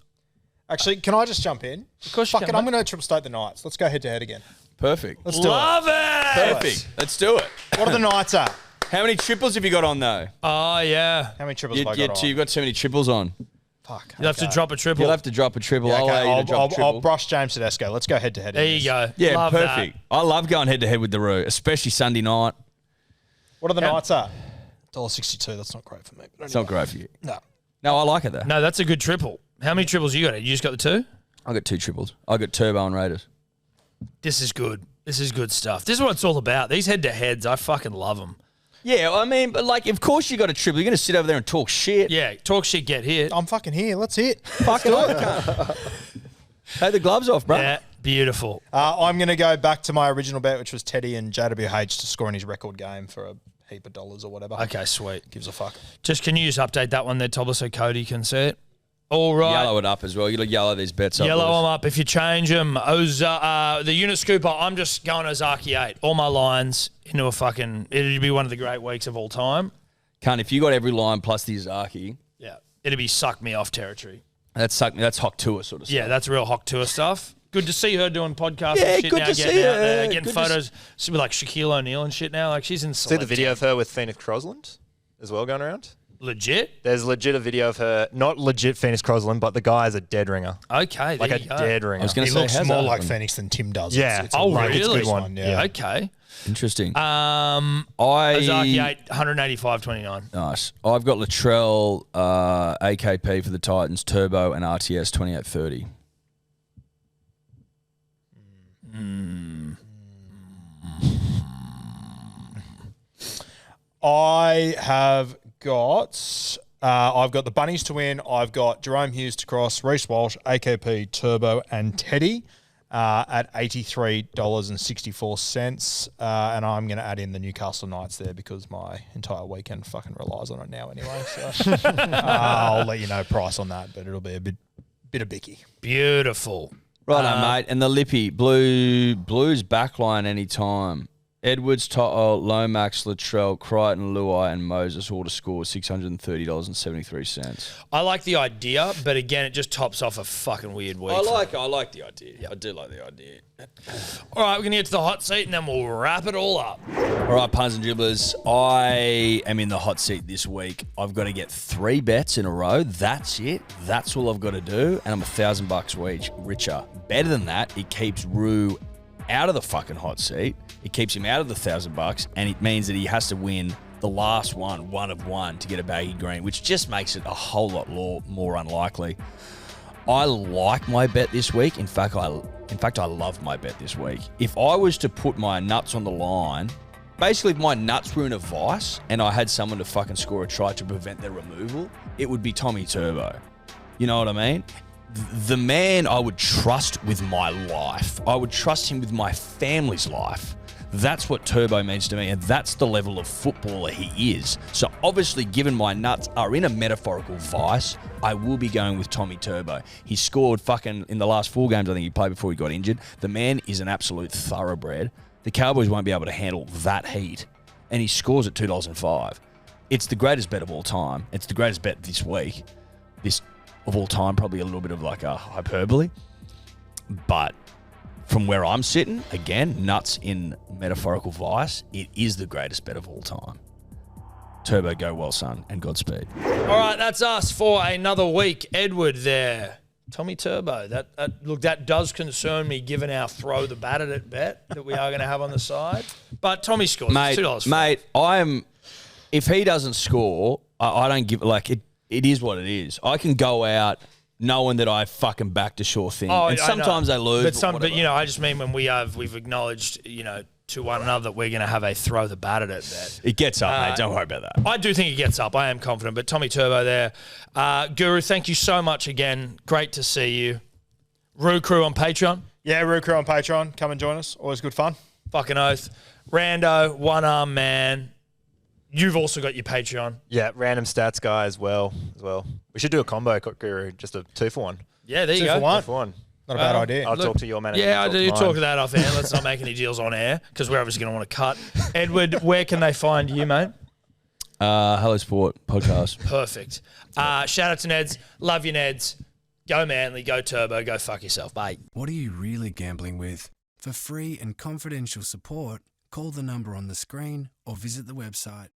Actually, can I just jump in? Of course you Fuck can, it, I'm mate. going to triple state the Knights. Let's go head to head again. Perfect. Let's do Love it. Perfect. Let's do it. What are the Knights at? How many triples have you got on, though? Oh, yeah. How many triples have I got on? You've got too many triples on. Fuck. You'll have to okay. drop a triple. You'll have to drop a triple. Yeah, I'll okay, allow you to drop a triple. I'll brush James Tedesco. Let's go head to head. there you go. Yeah, Love perfect. That. I love going head to head with the Roo, especially Sunday night. What are the Knights at? $1.62. That's not great for me. But It's not great for you. No. No, I like it though. No, that's a good triple. How many triples you got? You just got the 2? I got 2 triples. I got Turbo and Raiders. This is good. This is good stuff. This is what it's all about. These head-to-heads, I fucking love them. Yeah, I mean, but like, of course you got a triple. You're going to sit over there and talk shit. Yeah, talk shit, get hit. I'm fucking here. Let's hit. Fucking take the gloves off, bro. Yeah, beautiful. I'm going to go back to my original bet, which was Teddy and JWH to score in his record game for a heap of dollars or whatever. Okay, sweet. Gives a fuck. Just can you just update that one there, Tobler, so Cody can see it? All right. Yellow it up as well. You got to yellow these bets up. Yellow boys. them up if you change them. The unit scooper, I'm just going Ozaki 8. All my lines into a fucking... It'd be one of the great weeks of all time. Cunt, if you got every line plus the Izaki, Yeah. It'd be suck me off territory. that's Hock Tour sort of stuff. Yeah, that's real Hock Tour stuff. Good to see her doing podcasts Yeah, and shit good now, to getting see out her. there, getting Good to photos. She's with like Shaquille O'Neal and shit now. Like she's in See the select video team. of her with Phoenix Crosland as well going around? Legit? There's legit a video of her, not legit Phoenix Crosland, but the guy is a dead ringer. Okay, Like there a you go. dead ringer. I was going He to say, looks how's more that like happen? Phoenix than Tim does. Yeah. It's a Oh, really really? good one. Yeah. Okay. Interesting. Ozaki 8, 185.29. Nice. I've got Latrell, AKP for the Titans, Turbo, and RTS 28.30. I have got. I've got the Bunnies to win. I've got Jerome Hughes to cross, Reece Walsh, AKP, Turbo, and Teddy at $83.64. And I'm going to add in the Newcastle Knights there because my entire weekend fucking relies on it now anyway. So I'll let you know price on that, but it'll be a bit of bicky. Beautiful. Right on, mate. And the Lippy, Blues backline anytime. Edwards, To'o, Lomax, Latrell, Crichton, Luai, and Moses all to score $630.73. I like the idea, but again, it just tops off a fucking weird week. I like the idea. Yeah, I do like the idea. All right, we're going to get to the hot seat and then we'll wrap it all up. All right, punters and dribblers, I am in the hot seat this week. I've got to get 3 bets in a row. That's it. That's all I've got to do, and I'm $1,000 richer. Better than that, it keeps Rue out of the fucking hot seat. It keeps him out of the $1,000, and it means that he has to win the last one of one, to get a baggy green, which just makes it a whole lot more unlikely. I like my bet this week. In fact, I love my bet this week. If I was to put my nuts on the line, basically if my nuts were in a vice and I had someone to fucking score a try to prevent their removal, it would be Tommy Turbo. You know what I mean? The man I would trust with my life. I would trust him with my family's life. That's what Turbo means to me, and that's the level of footballer he is. So obviously, given my nuts are in a metaphorical vice, I will be going with Tommy Turbo. He scored fucking in the last 4 games I think he played before he got injured. The man is an absolute thoroughbred. The Cowboys won't be able to handle that heat, and he scores at $2.05. It's the greatest bet of all time. It's the greatest bet this week. This of all time, probably a little bit of like a hyperbole. But from where I'm sitting, again, nuts in metaphorical vice, it is the greatest bet of all time. Turbo, go well, son, and Godspeed. All right, that's us for another week. Edward there. Tommy Turbo. That does concern me, given our throw the bat at it bet that we are going to have on the side. But Tommy scores. $2. Mate, if he doesn't score, I don't give, like, it is what it is. I can go out knowing that I fucking backed a sure thing. And sometimes they lose. But you know, I just mean when we've acknowledged, you know, to one another that we're going to have a throw the bat at it bet. It gets up, mate. Don't worry about that. I do think it gets up. I am confident. But Tommy Turbo there. Guru, thank you so much again. Great to see you. Roo Crew on Patreon. Yeah, Rue Crew on Patreon. Come and join us. Always good fun. Fucking oath. Rando, one arm man. You've also got your Patreon. Yeah, random stats guy as well. We should do a combo, Guru, just a 2-for-1. Yeah, there you go. 2 for 1. For 1. Not a bad idea. I'll talk to your manager. Yeah, I do. Talk that off air. Let's not make any deals on air because we're obviously going to want to cut. Edward, where can they find you, mate? Hello Sport podcast. Perfect. Shout out to Neds. Love you, Neds. Go Manly. Go Turbo. Go fuck yourself. Bye. What are you really gambling with? For free and confidential support, call the number on the screen or visit the website.